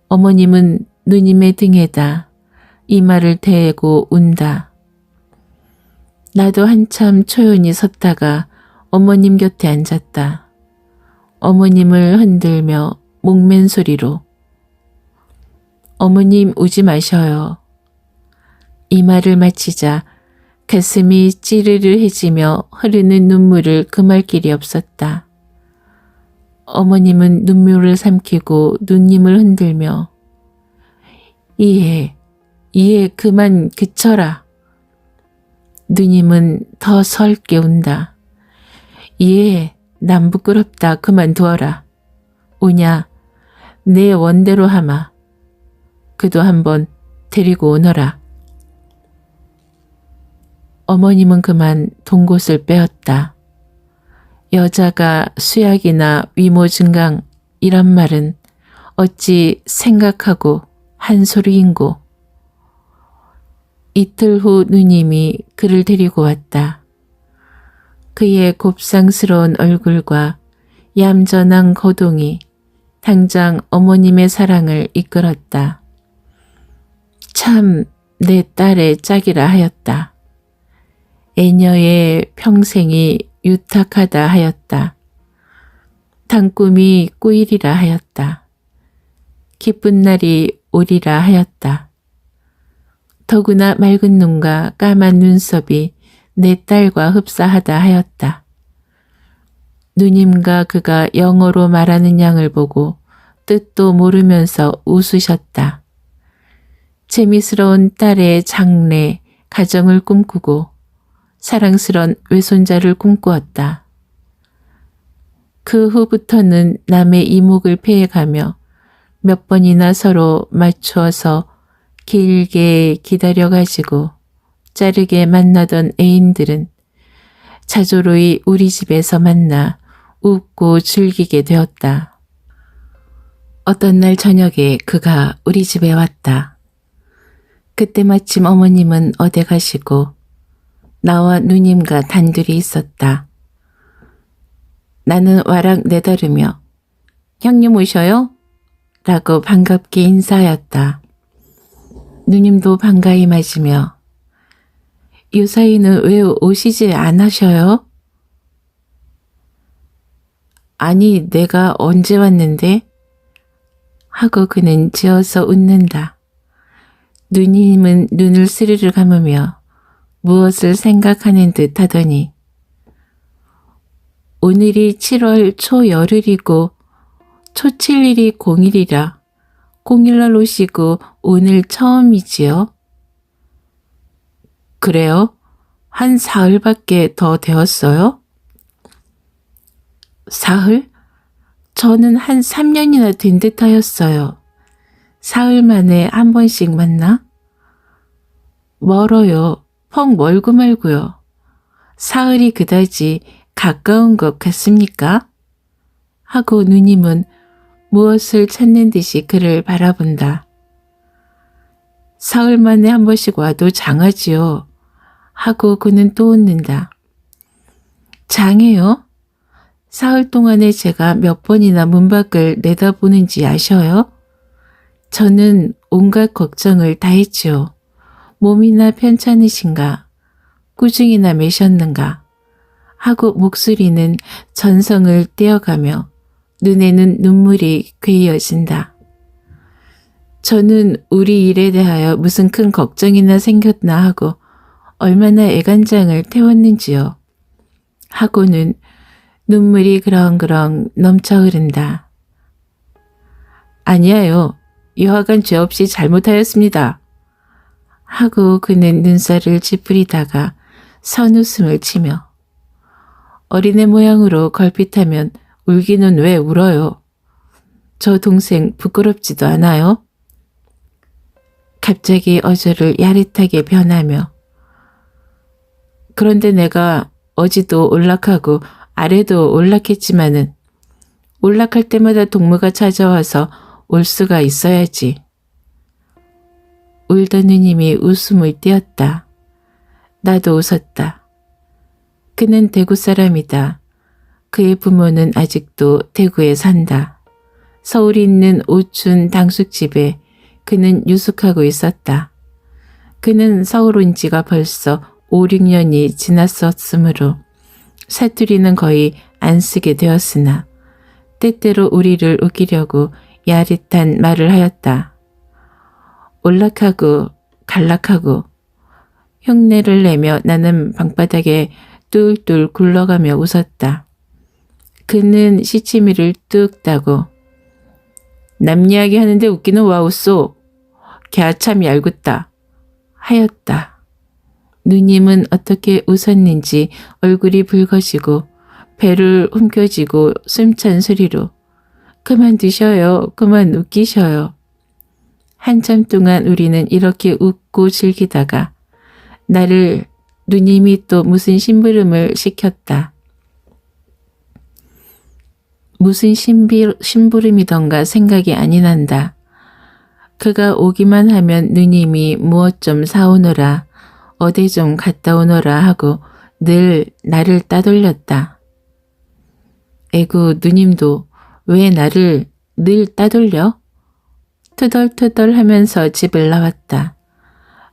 A: 어머님은 누님의 등에다 이마를 대고 운다. 나도 한참 초연히 섰다가 어머님 곁에 앉았다. 어머님을 흔들며 목맨 소리로 어머님 우지 마셔요. 이 말을 마치자 가슴이 찌르르해지며 흐르는 눈물을 금할 길이 없었다. 어머님은 눈물을 삼키고 누님을 흔들며 이해 그만 그쳐라. 누님은 더 설게 운다. 이해 난 부끄럽다 그만두어라. 오냐 내 원대로 하마. 그도 한번 데리고 오너라. 어머님은 그만 동곳을 빼었다. 여자가 수약이나 위모 증강 이란 말은 어찌 생각하고 한 소리인고. 이틀 후 누님이 그를 데리고 왔다. 그의 곱상스러운 얼굴과 얌전한 거동이 당장 어머님의 사랑을 이끌었다. 참 내 딸의 짝이라 하였다. 애녀의 평생이 유탁하다 하였다. 단꿈이 꾸이리라 하였다. 기쁜 날이 오리라 하였다. 더구나 맑은 눈과 까만 눈썹이 내 딸과 흡사하다 하였다. 누님과 그가 영어로 말하는 양을 보고 뜻도 모르면서 웃으셨다. 재미스러운 딸의 장래, 가정을 꿈꾸고 사랑스런 외손자를 꿈꾸었다. 그 후부터는 남의 이목을 피해가며 몇 번이나 서로 맞추어서 길게 기다려가지고 자르게 만나던 애인들은 자조로이 우리 집에서 만나 웃고 즐기게 되었다. 어떤 날 저녁에 그가 우리 집에 왔다. 그때 마침 어머님은 어디 가시고 나와 누님과 단둘이 있었다. 나는 와락 내다르며 형님 오셔요? 라고 반갑게 인사하였다. 누님도 반가이 맞으며 요사이는 왜 오시지 않으셔요? 아니 내가 언제 왔는데? 하고 그는 지어서 웃는다. 누님은 눈을 스르르 감으며 무엇을 생각하는 듯 하더니 오늘이 7월 초열흘이고 초칠일이 공일이라 공일날 오시고 오늘 처음이지요. 그래요? 한 사흘밖에 더 되었어요? 사흘? 저는 한 3년이나 된 듯하였어요. 사흘 만에 한 번씩 만나? 멀어요. 펑 멀고 말고요. 사흘이 그다지 가까운 것 같습니까? 하고 누님은 무엇을 찾는 듯이 그를 바라본다. 사흘 만에 한 번씩 와도 장하지요. 하고 그는 또 웃는다. 장해요? 사흘 동안에 제가 몇 번이나 문 밖을 내다보는지 아셔요? 저는 온갖 걱정을 다 했지요. 몸이나 편찮으신가? 꾸중이나 매셨는가? 하고 목소리는 전성을 떼어가며 눈에는 눈물이 괴이어진다. 저는 우리 일에 대하여 무슨 큰 걱정이나 생겼나 하고 얼마나 애간장을 태웠는지요. 하고는 눈물이 그렁그렁 넘쳐 흐른다. 아니에요. 여하간 죄 없이 잘못하였습니다. 하고 그는 눈살을 찌푸리다가 선웃음을 치며 어린애 모양으로 걸핏하면 울기는 왜 울어요? 저 동생 부끄럽지도 않아요? 갑자기 어조를 야릇하게 변하며 그런데 내가 어지도 올락하고 아래도 올락했지만은 올락할 때마다 동무가 찾아와서 올 수가 있어야지. 울던 누님이 웃음을 띄었다. 나도 웃었다. 그는 대구 사람이다. 그의 부모는 아직도 대구에 산다. 서울에 있는 오춘 당숙집에 그는 유숙하고 있었다. 그는 서울 온 지가 벌써 5, 6년이 지났었으므로 사투리는 거의 안 쓰게 되었으나 때때로 우리를 웃기려고 야릇한 말을 하였다. 올락하고 갈락하고 흉내를 내며 나는 방바닥에 뚫뚫 굴러가며 웃었다. 그는 시치미를 뚝 따고 남 이야기 하는데 웃기는 와우쏘. 걔 참 얄궂다. 하였다. 누님은 어떻게 웃었는지 얼굴이 붉어지고 배를 움켜쥐고 숨찬 소리로 그만 드셔요. 그만 웃기셔요. 한참 동안 우리는 이렇게 웃고 즐기다가 나를 누님이 또 무슨 심부름을 시켰다. 무슨 심부름이던가 생각이 아니 난다. 그가 오기만 하면 누님이 무엇 좀 사오너라, 어디 좀 갔다 오너라 하고 늘 나를 따돌렸다. 에구 누님도 왜 나를 늘 따돌려? 투덜투덜 하면서 집을 나왔다.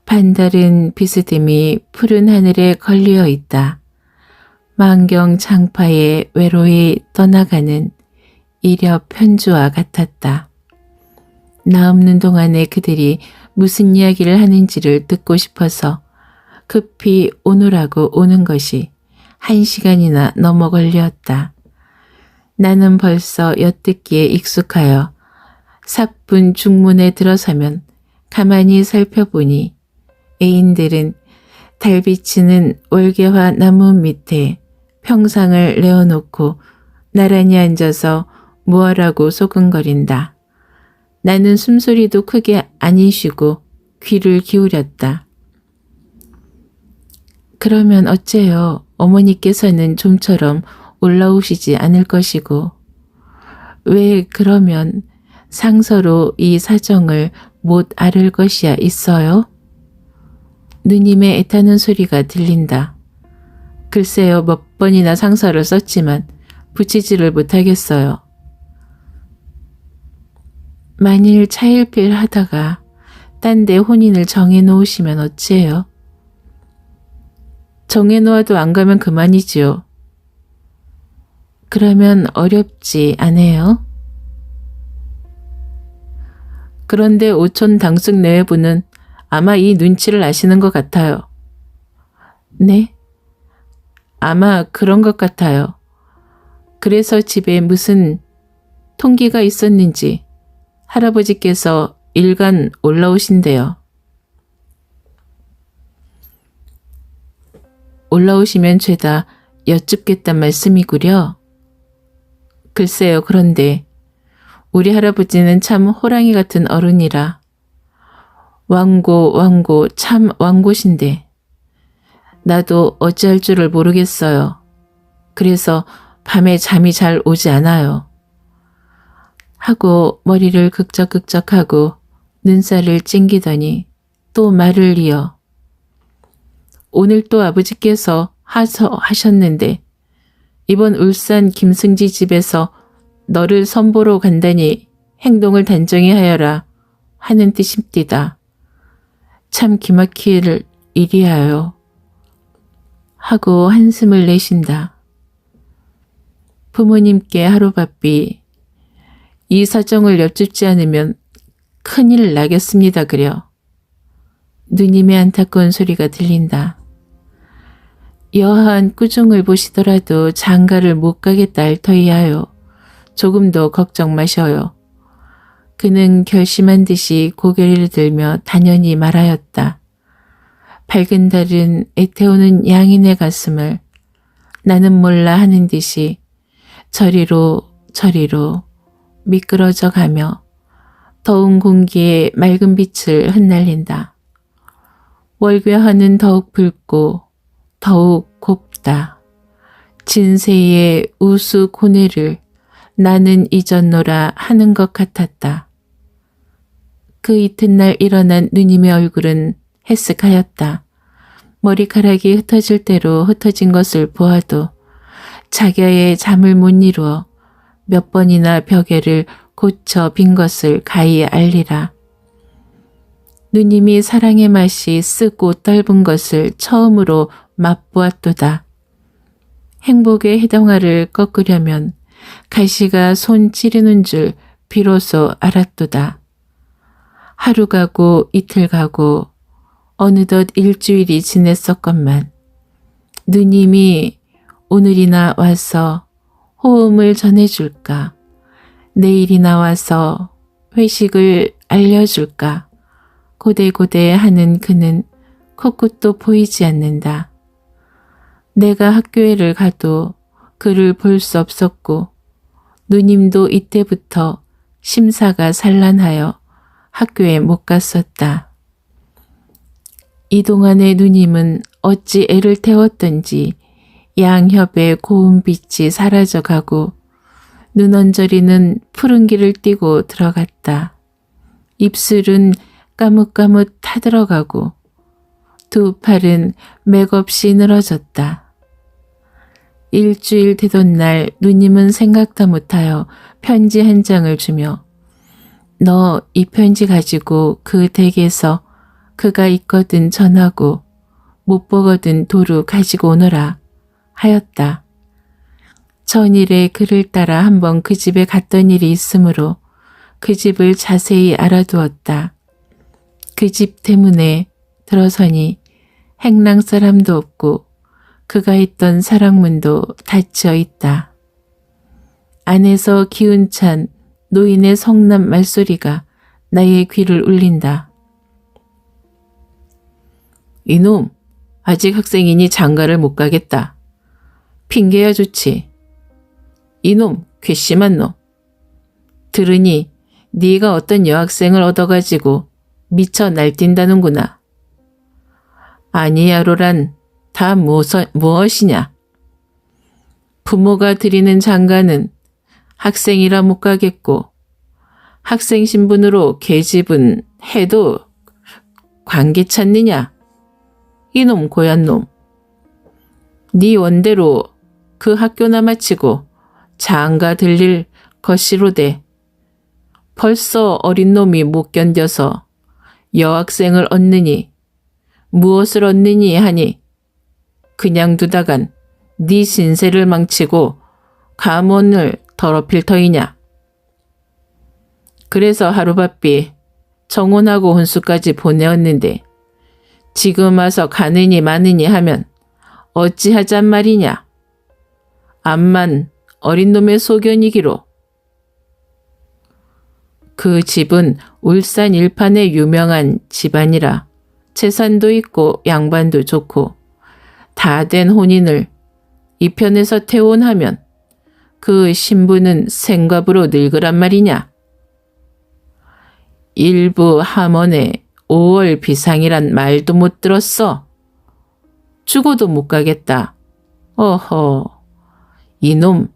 A: 반달은 비스듬히 푸른 하늘에 걸려 있다. 만경 장파에 외로이 떠나가는 이력 편주와 같았다. 나 없는 동안에 그들이 무슨 이야기를 하는지를 듣고 싶어서 급히 오느라고 오는 것이 1시간이나 넘어 걸렸다. 나는 벌써 엿듣기에 익숙하여 사뿐 중문에 들어서면 가만히 살펴보니 애인들은 달 비치는 월계화 나무 밑에 평상을 내어놓고 나란히 앉아서 무엇라고 소근거린다. 나는 숨소리도 크게 안 쉬고 귀를 기울였다. 그러면 어째요? 어머니께서는 좀처럼 올라오시지 않을 것이고 왜 그러면 상서로 이 사정을 못 앓을 것이야 있어요? 누님의 애타는 소리가 들린다. 글쎄요, 몇 번이나 상서를 썼지만 붙이지를 못하겠어요. 만일 차일피일 하다가 딴 데 혼인을 정해놓으시면 어찌해요? 정해놓아도 안 가면 그만이지요. 그러면 어렵지 않아요? 그런데 오촌 당숙 내외부는 아마 이 눈치를 아시는 것 같아요. 네? 아마 그런 것 같아요. 그래서 집에 무슨 통기가 있었는지 할아버지께서 일간 올라오신대요. 올라오시면 죄다 여쭙겠단 말씀이구려. 글쎄요, 그런데 우리 할아버지는 참 호랑이 같은 어른이라 왕고 참 왕고신데 나도 어찌할 줄을 모르겠어요. 그래서 밤에 잠이 잘 오지 않아요. 하고 머리를 극적극적하고 눈살을 찡기더니 또 말을 이어 오늘 또 아버지께서 하셨는데 이번 울산 김승지 집에서 너를 선보러 간다니 행동을 단정히 하여라 하는 뜻입디다. 참 기막힐 일이하여 하고 한숨을 내쉰다. 부모님께 하루바삐 이 사정을 여쭙지 않으면 큰일 나겠습니다 그려. 누님의 안타까운 소리가 들린다. 여하한 꾸중을 보시더라도 장가를 못 가겠다 알터이하여 조금 더 걱정 마셔요. 그는 결심한 듯이 고개를 들며 단연히 말하였다. 밝은 달은 애태우는 양인의 가슴을 나는 몰라 하는 듯이 저리로 미끄러져 가며 더운 공기에 맑은 빛을 흩날린다. 월괴하는 더욱 붉고 더욱 곱다. 진세의 우수 고뇌를 나는 잊었노라 하는 것 같았다. 그 이튿날 일어난 누님의 얼굴은 해쓱하였다. 머리카락이 흩어질 대로 흩어진 것을 보아도 자기의 잠을 못 이루어 몇 번이나 벽에를 고쳐 빈 것을 가히 알리라. 누님이 사랑의 맛이 쓰고 떫은 것을 처음으로 맛보았도다. 행복의 해동화를 꺾으려면 가시가 손 찌르는 줄 비로소 알았도다. 하루 가고 이틀 가고 어느덧 일주일이 지냈었건만 누님이 오늘이나 와서 호음을 전해줄까, 내일이나 와서 회식을 알려줄까 고대고대 하는 그는 코끝도 보이지 않는다. 내가 학교에를 가도 그를 볼 수 없었고 누님도 이때부터 심사가 산란하여 학교에 못 갔었다. 이동안의 누님은 어찌 애를 태웠던지 양협의 고운 빛이 사라져가고 눈언저리는 푸른 길을 띠고 들어갔다. 입술은 까뭇까뭇 타들어가고 두 팔은 맥없이 늘어졌다. 일주일 되던 날 누님은 생각도 못하여 편지 한 장을 주며 너 이 편지 가지고 그 댁에서 그가 있거든 전하고 못 보거든 도루 가지고 오너라 하였다. 전일에 그를 따라 한번 그 집에 갔던 일이 있으므로 그 집을 자세히 알아두었다. 그 집 대문에 들어서니 행랑 사람도 없고 그가 있던 사랑문도 닫혀 있다. 안에서 기운찬 노인의 성난 말소리가 나의 귀를 울린다. 이놈, 아직 학생이니 장가를 못 가겠다. 핑계야 좋지. 이놈, 괘씸한 놈. 들으니 네가 어떤 여학생을 얻어가지고 미쳐 날뛴다는구나. 아니야로란 다 무엇이냐. 부모가 드리는 장가는 학생이라 못 가겠고 학생 신분으로 계집은 해도 관계 찾느냐. 이놈 고얀 놈. 네 원대로 그 학교나 마치고 장가 들릴 것이로되 벌써 어린 놈이 못 견뎌서 여학생을 얻느니 무엇을 얻느니 하니 그냥 두다간 네 신세를 망치고 가문을 더럽힐 터이냐. 그래서 하루바삐 정혼하고 혼수까지 보내었는데 지금 와서 가느니 마느니 하면 어찌하잔 말이냐. 암만 어린 놈의 소견이기로. 그 집은 울산 일판의 유명한 집안이라 재산도 있고 양반도 좋고 다 된 혼인을 이편에서 퇴혼하면 그 신부는 생갑으로 늙으란 말이냐. 일부 함원에 5월 비상이란 말도 못 들었어. 죽어도 못 가겠다. 어허, 이놈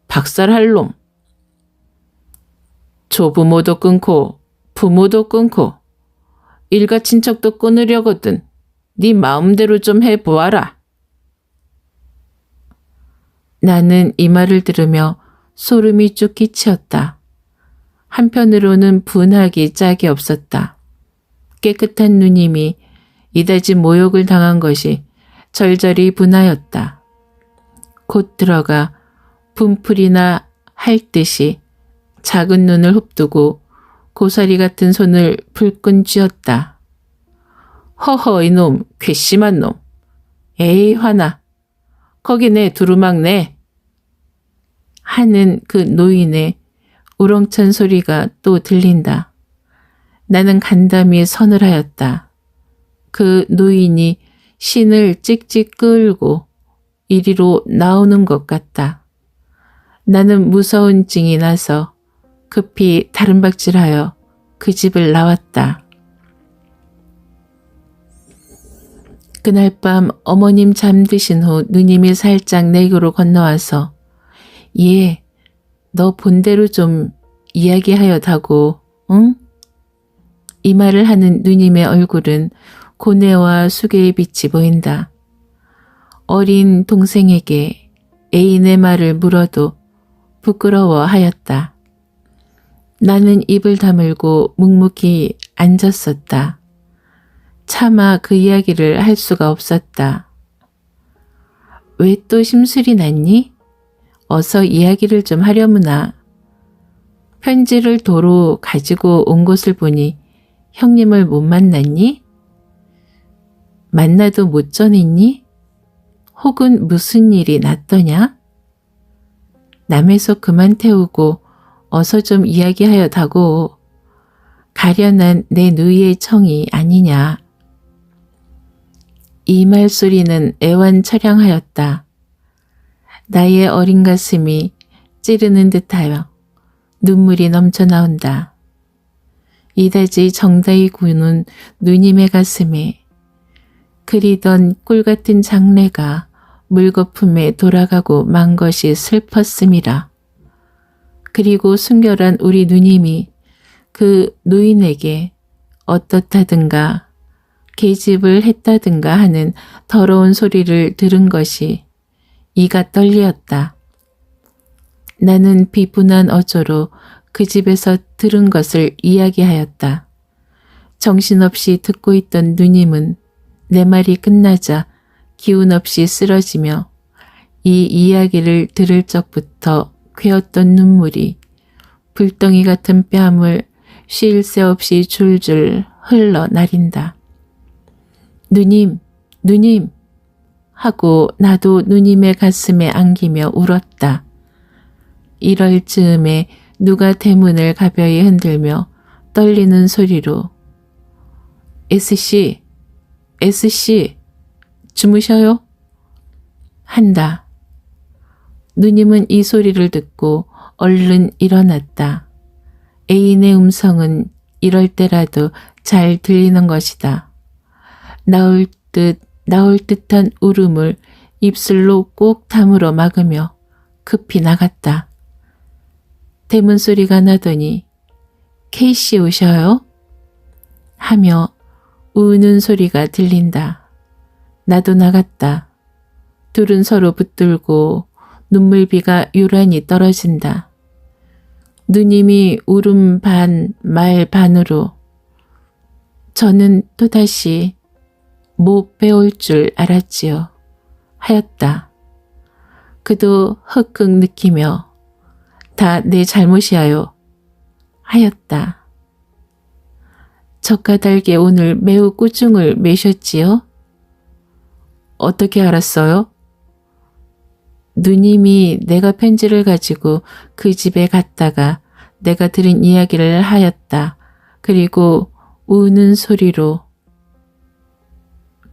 A: 박살할 놈. 조부모도 끊고 부모도 끊고 일가 친척도 끊으려거든 네 마음대로 좀 해보아라. 나는 이 말을 들으며 소름이 쭉 끼치었다. 한편으로는 분하기 짝이 없었다. 깨끗한 누님이 이다지 모욕을 당한 것이 절절히 분하였다. 곧 들어가 분풀이나 할 듯이 작은 눈을 흡두고 고사리 같은 손을 불끈 쥐었다. 허허 이놈 괘씸한 놈. 에이 화나. 거기 내 두루막 내. 하는 그 노인의 우렁찬 소리가 또 들린다. 나는 간담이 선을 하였다. 그 노인이 신을 찍찍 끌고 이리로 나오는 것 같다. 나는 무서운 찡이 나서 급히 다른박질하여 그 집을 나왔다. 그날 밤 어머님 잠드신 후 누님이 살짝 내게로 건너와서 예, 너 본대로 좀 이야기하여 다고, 응? 이 말을 하는 누님의 얼굴은 고뇌와 수괴의 빛이 보인다. 어린 동생에게 애인의 말을 물어도 부끄러워하였다. 나는 입을 다물고 묵묵히 앉았었다. 차마 그 이야기를 할 수가 없었다. 왜 또 심술이 났니? 어서 이야기를 좀 하려무나. 편지를 도로 가지고 온 것을 보니 형님을 못 만났니? 만나도 못 전했니? 혹은 무슨 일이 났더냐? 남에서 그만 태우고 어서 좀 이야기하여 다고. 가련한 내 누이의 청이 아니냐. 이 말소리는 애완처량하였다. 나의 어린 가슴이 찌르는 듯하여 눈물이 넘쳐 나온다. 이다지 정다이 구는 누님의 가슴에 그리던 꿀같은 장래가 물거품에 돌아가고 만 것이 슬펐음이라. 그리고 순결한 우리 누님이 그 노인에게 어떻다든가 계집을 했다든가 하는 더러운 소리를 들은 것이 이가 떨리었다. 나는 비분한 어조로 그 집에서 들은 것을 이야기하였다. 정신없이 듣고 있던 누님은 내 말이 끝나자 기운 없이 쓰러지며 이 이야기를 들을 적부터 괴었던 눈물이 불덩이 같은 뺨을 쉴 새 없이 줄줄 흘러내린다. 누님, 누님 하고 나도 누님의 가슴에 안기며 울었다. 이럴 즈음에 누가 대문을 가벼이 흔들며 떨리는 소리로 S씨, S씨, 주무셔요? 한다. 누님은 이 소리를 듣고 얼른 일어났다. 애인의 음성은 이럴 때라도 잘 들리는 것이다. 나올 듯한 울음을 입술로 꼭 다물어 막으며 급히 나갔다. 대문 소리가 나더니 K씨 오셔요? 하며 우는 소리가 들린다. 나도 나갔다. 둘은 서로 붙들고 눈물비가 요란히 떨어진다. 누님이 울음 반, 말 반으로 저는 또다시 못 배울 줄 알았지요. 하였다. 그도 흑흑 느끼며 다 내 잘못이야요. 하였다. 젓가달게 오늘 매우 꾸중을 매셨지요? 어떻게 알았어요? 누님이 내가 편지를 가지고 그 집에 갔다가 내가 들은 이야기를 하였다. 그리고 우는 소리로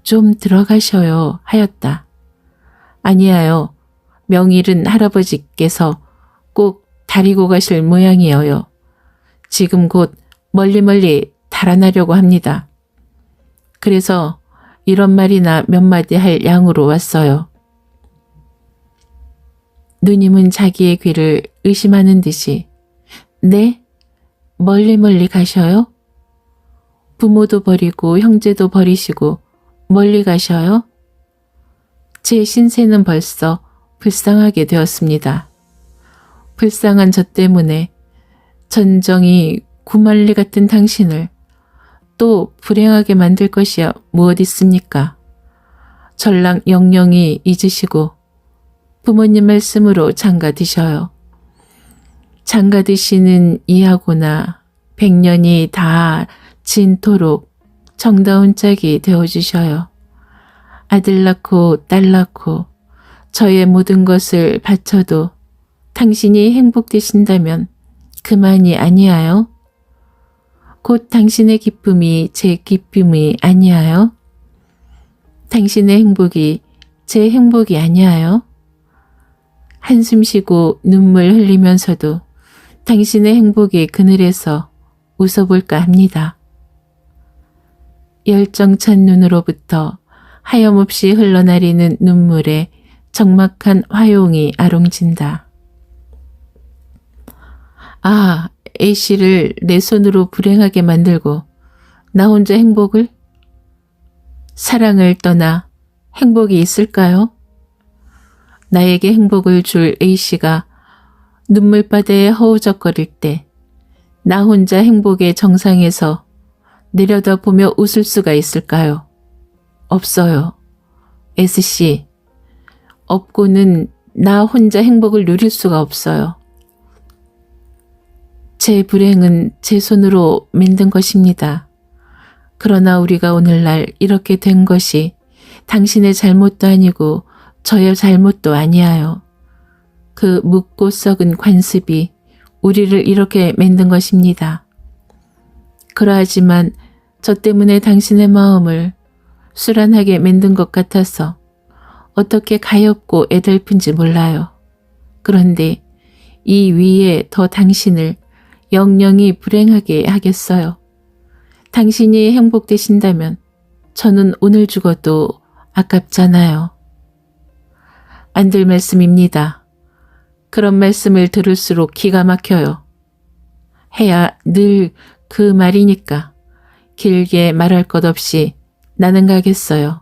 A: 좀 들어가셔요 하였다. 아니야요. 명일은 할아버지께서 꼭 다리고 가실 모양이에요. 지금 곧 멀리 달아나려고 합니다. 그래서 이런 말이나 몇 마디 할 양으로 왔어요. 누님은 자기의 귀를 의심하는 듯이 네? 멀리 가셔요? 부모도 버리고 형제도 버리시고 멀리 가셔요? 제 신세는 벌써 불쌍하게 되었습니다. 불쌍한 저 때문에 전정이 구만리 같은 당신을 또 불행하게 만들 것이야 무엇 있습니까? 전랑 영영이 잊으시고 부모님 말씀으로 장가 드셔요. 장가 드시는 이하고나 100년이 다 진토록 정다운 짝이 되어주셔요. 아들 낳고 딸 낳고 저의 모든 것을 바쳐도 당신이 행복되신다면 그만이 아니하여? 곧 당신의 기쁨이 제 기쁨이 아니하여? 당신의 행복이 제 행복이 아니하여? 한숨 쉬고 눈물 흘리면서도 당신의 행복의 그늘에서 웃어볼까 합니다. 열정찬 눈으로부터 하염없이 흘러내리는 눈물에 적막한 화용이 아롱진다. 아, A씨를 내 손으로 불행하게 만들고 나 혼자 행복을? 사랑을 떠나 행복이 있을까요? 나에게 행복을 줄 A씨가 눈물바다에 허우적거릴 때 나 혼자 행복의 정상에서 내려다보며 웃을 수가 있을까요? 없어요. S씨, 없고는 나 혼자 행복을 누릴 수가 없어요. 제 불행은 제 손으로 만든 것입니다. 그러나 우리가 오늘날 이렇게 된 것이 당신의 잘못도 아니고 저의 잘못도 아니하여 그 묻고 썩은 관습이 우리를 이렇게 만든 것입니다. 그러하지만 저 때문에 당신의 마음을 수란하게 만든 것 같아서 어떻게 가엾고 애달픈지 몰라요. 그런데 이 위에 더 당신을 영영이 불행하게 하겠어요. 당신이 행복되신다면 저는 오늘 죽어도 아깝잖아요. 안 될 말씀입니다. 그런 말씀을 들을수록 기가 막혀요. 해야 늘 그 말이니까 길게 말할 것 없이 나는 가겠어요.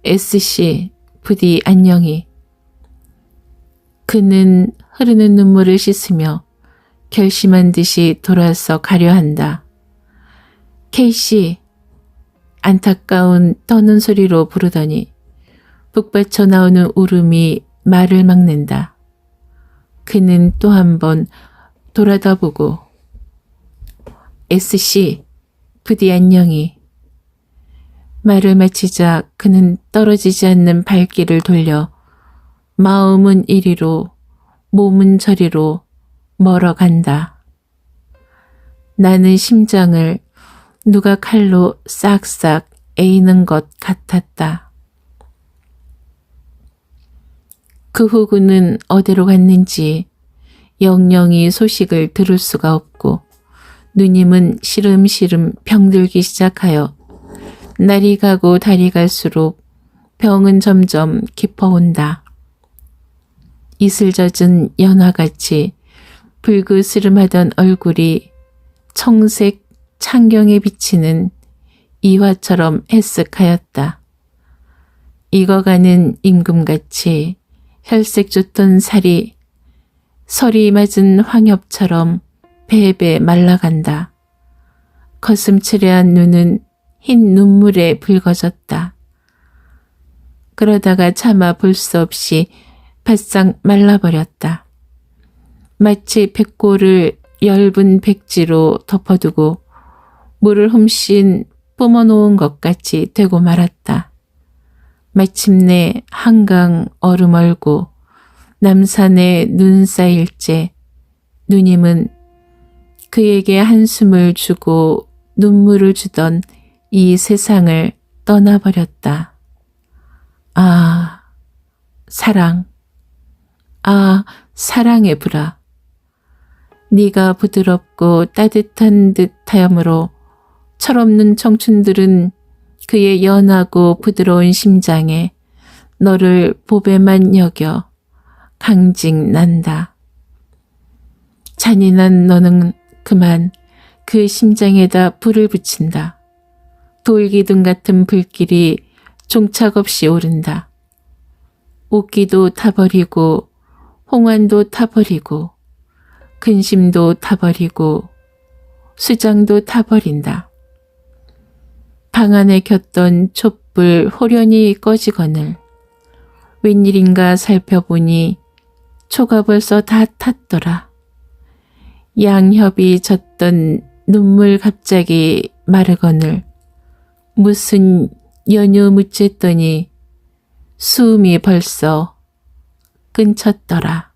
A: S씨, 부디 안녕히. 그는 흐르는 눈물을 씻으며 결심한 듯이 돌아서 가려 한다. K씨, 안타까운 떠는 소리로 부르더니 북받쳐 나오는 울음이 말을 막는다. 그는 또 한 번 돌아다보고 S씨, 부디 안녕히. 말을 마치자 그는 떨어지지 않는 발길을 돌려 마음은 이리로 몸은 저리로 멀어간다. 나는 심장을 누가 칼로 싹싹 에이는 것 같았다. 그 후 그는 어디로 갔는지 영영이 소식을 들을 수가 없고 누님은 시름시름 병들기 시작하여 날이 가고 달이 갈수록 병은 점점 깊어온다. 이슬 젖은 연화같이 불그스름하던 얼굴이 청색 창경에 비치는 이화처럼 해쓱하였다. 익어가는 임금같이 혈색 좋던 살이 설이 맞은 황엽처럼 베베 말라간다. 거슴츠레한 눈은 흰 눈물에 붉어졌다. 그러다가 차마 볼 수 없이 바싹 말라버렸다. 마치 백골을 엷은 백지로 덮어두고 물을 훔씬 뿜어놓은 것 같이 되고 말았다. 마침내 한강 얼음 얼고 남산에 눈 쌓일째 누님은 그에게 한숨을 주고 눈물을 주던 이 세상을 떠나버렸다. 아, 사랑. 아, 사랑의 불아. 네가 부드럽고 따뜻한 듯하여므로 철없는 청춘들은 그의 연하고 부드러운 심장에 너를 보배만 여겨 강직난다. 잔인한 너는 그만 그 심장에다 불을 붙인다. 돌기둥 같은 불길이 종착없이 오른다. 옷기도 타버리고 홍환도 타버리고 근심도 타버리고 수장도 타버린다. 방 안에 켰던 촛불 호련히 꺼지거늘 웬일인가 살펴보니 초가 벌써 다 탔더라. 양협이 젖던 눈물 갑자기 마르거늘 무슨 연유 묻혔더니 숨이 벌써 끊쳤더라.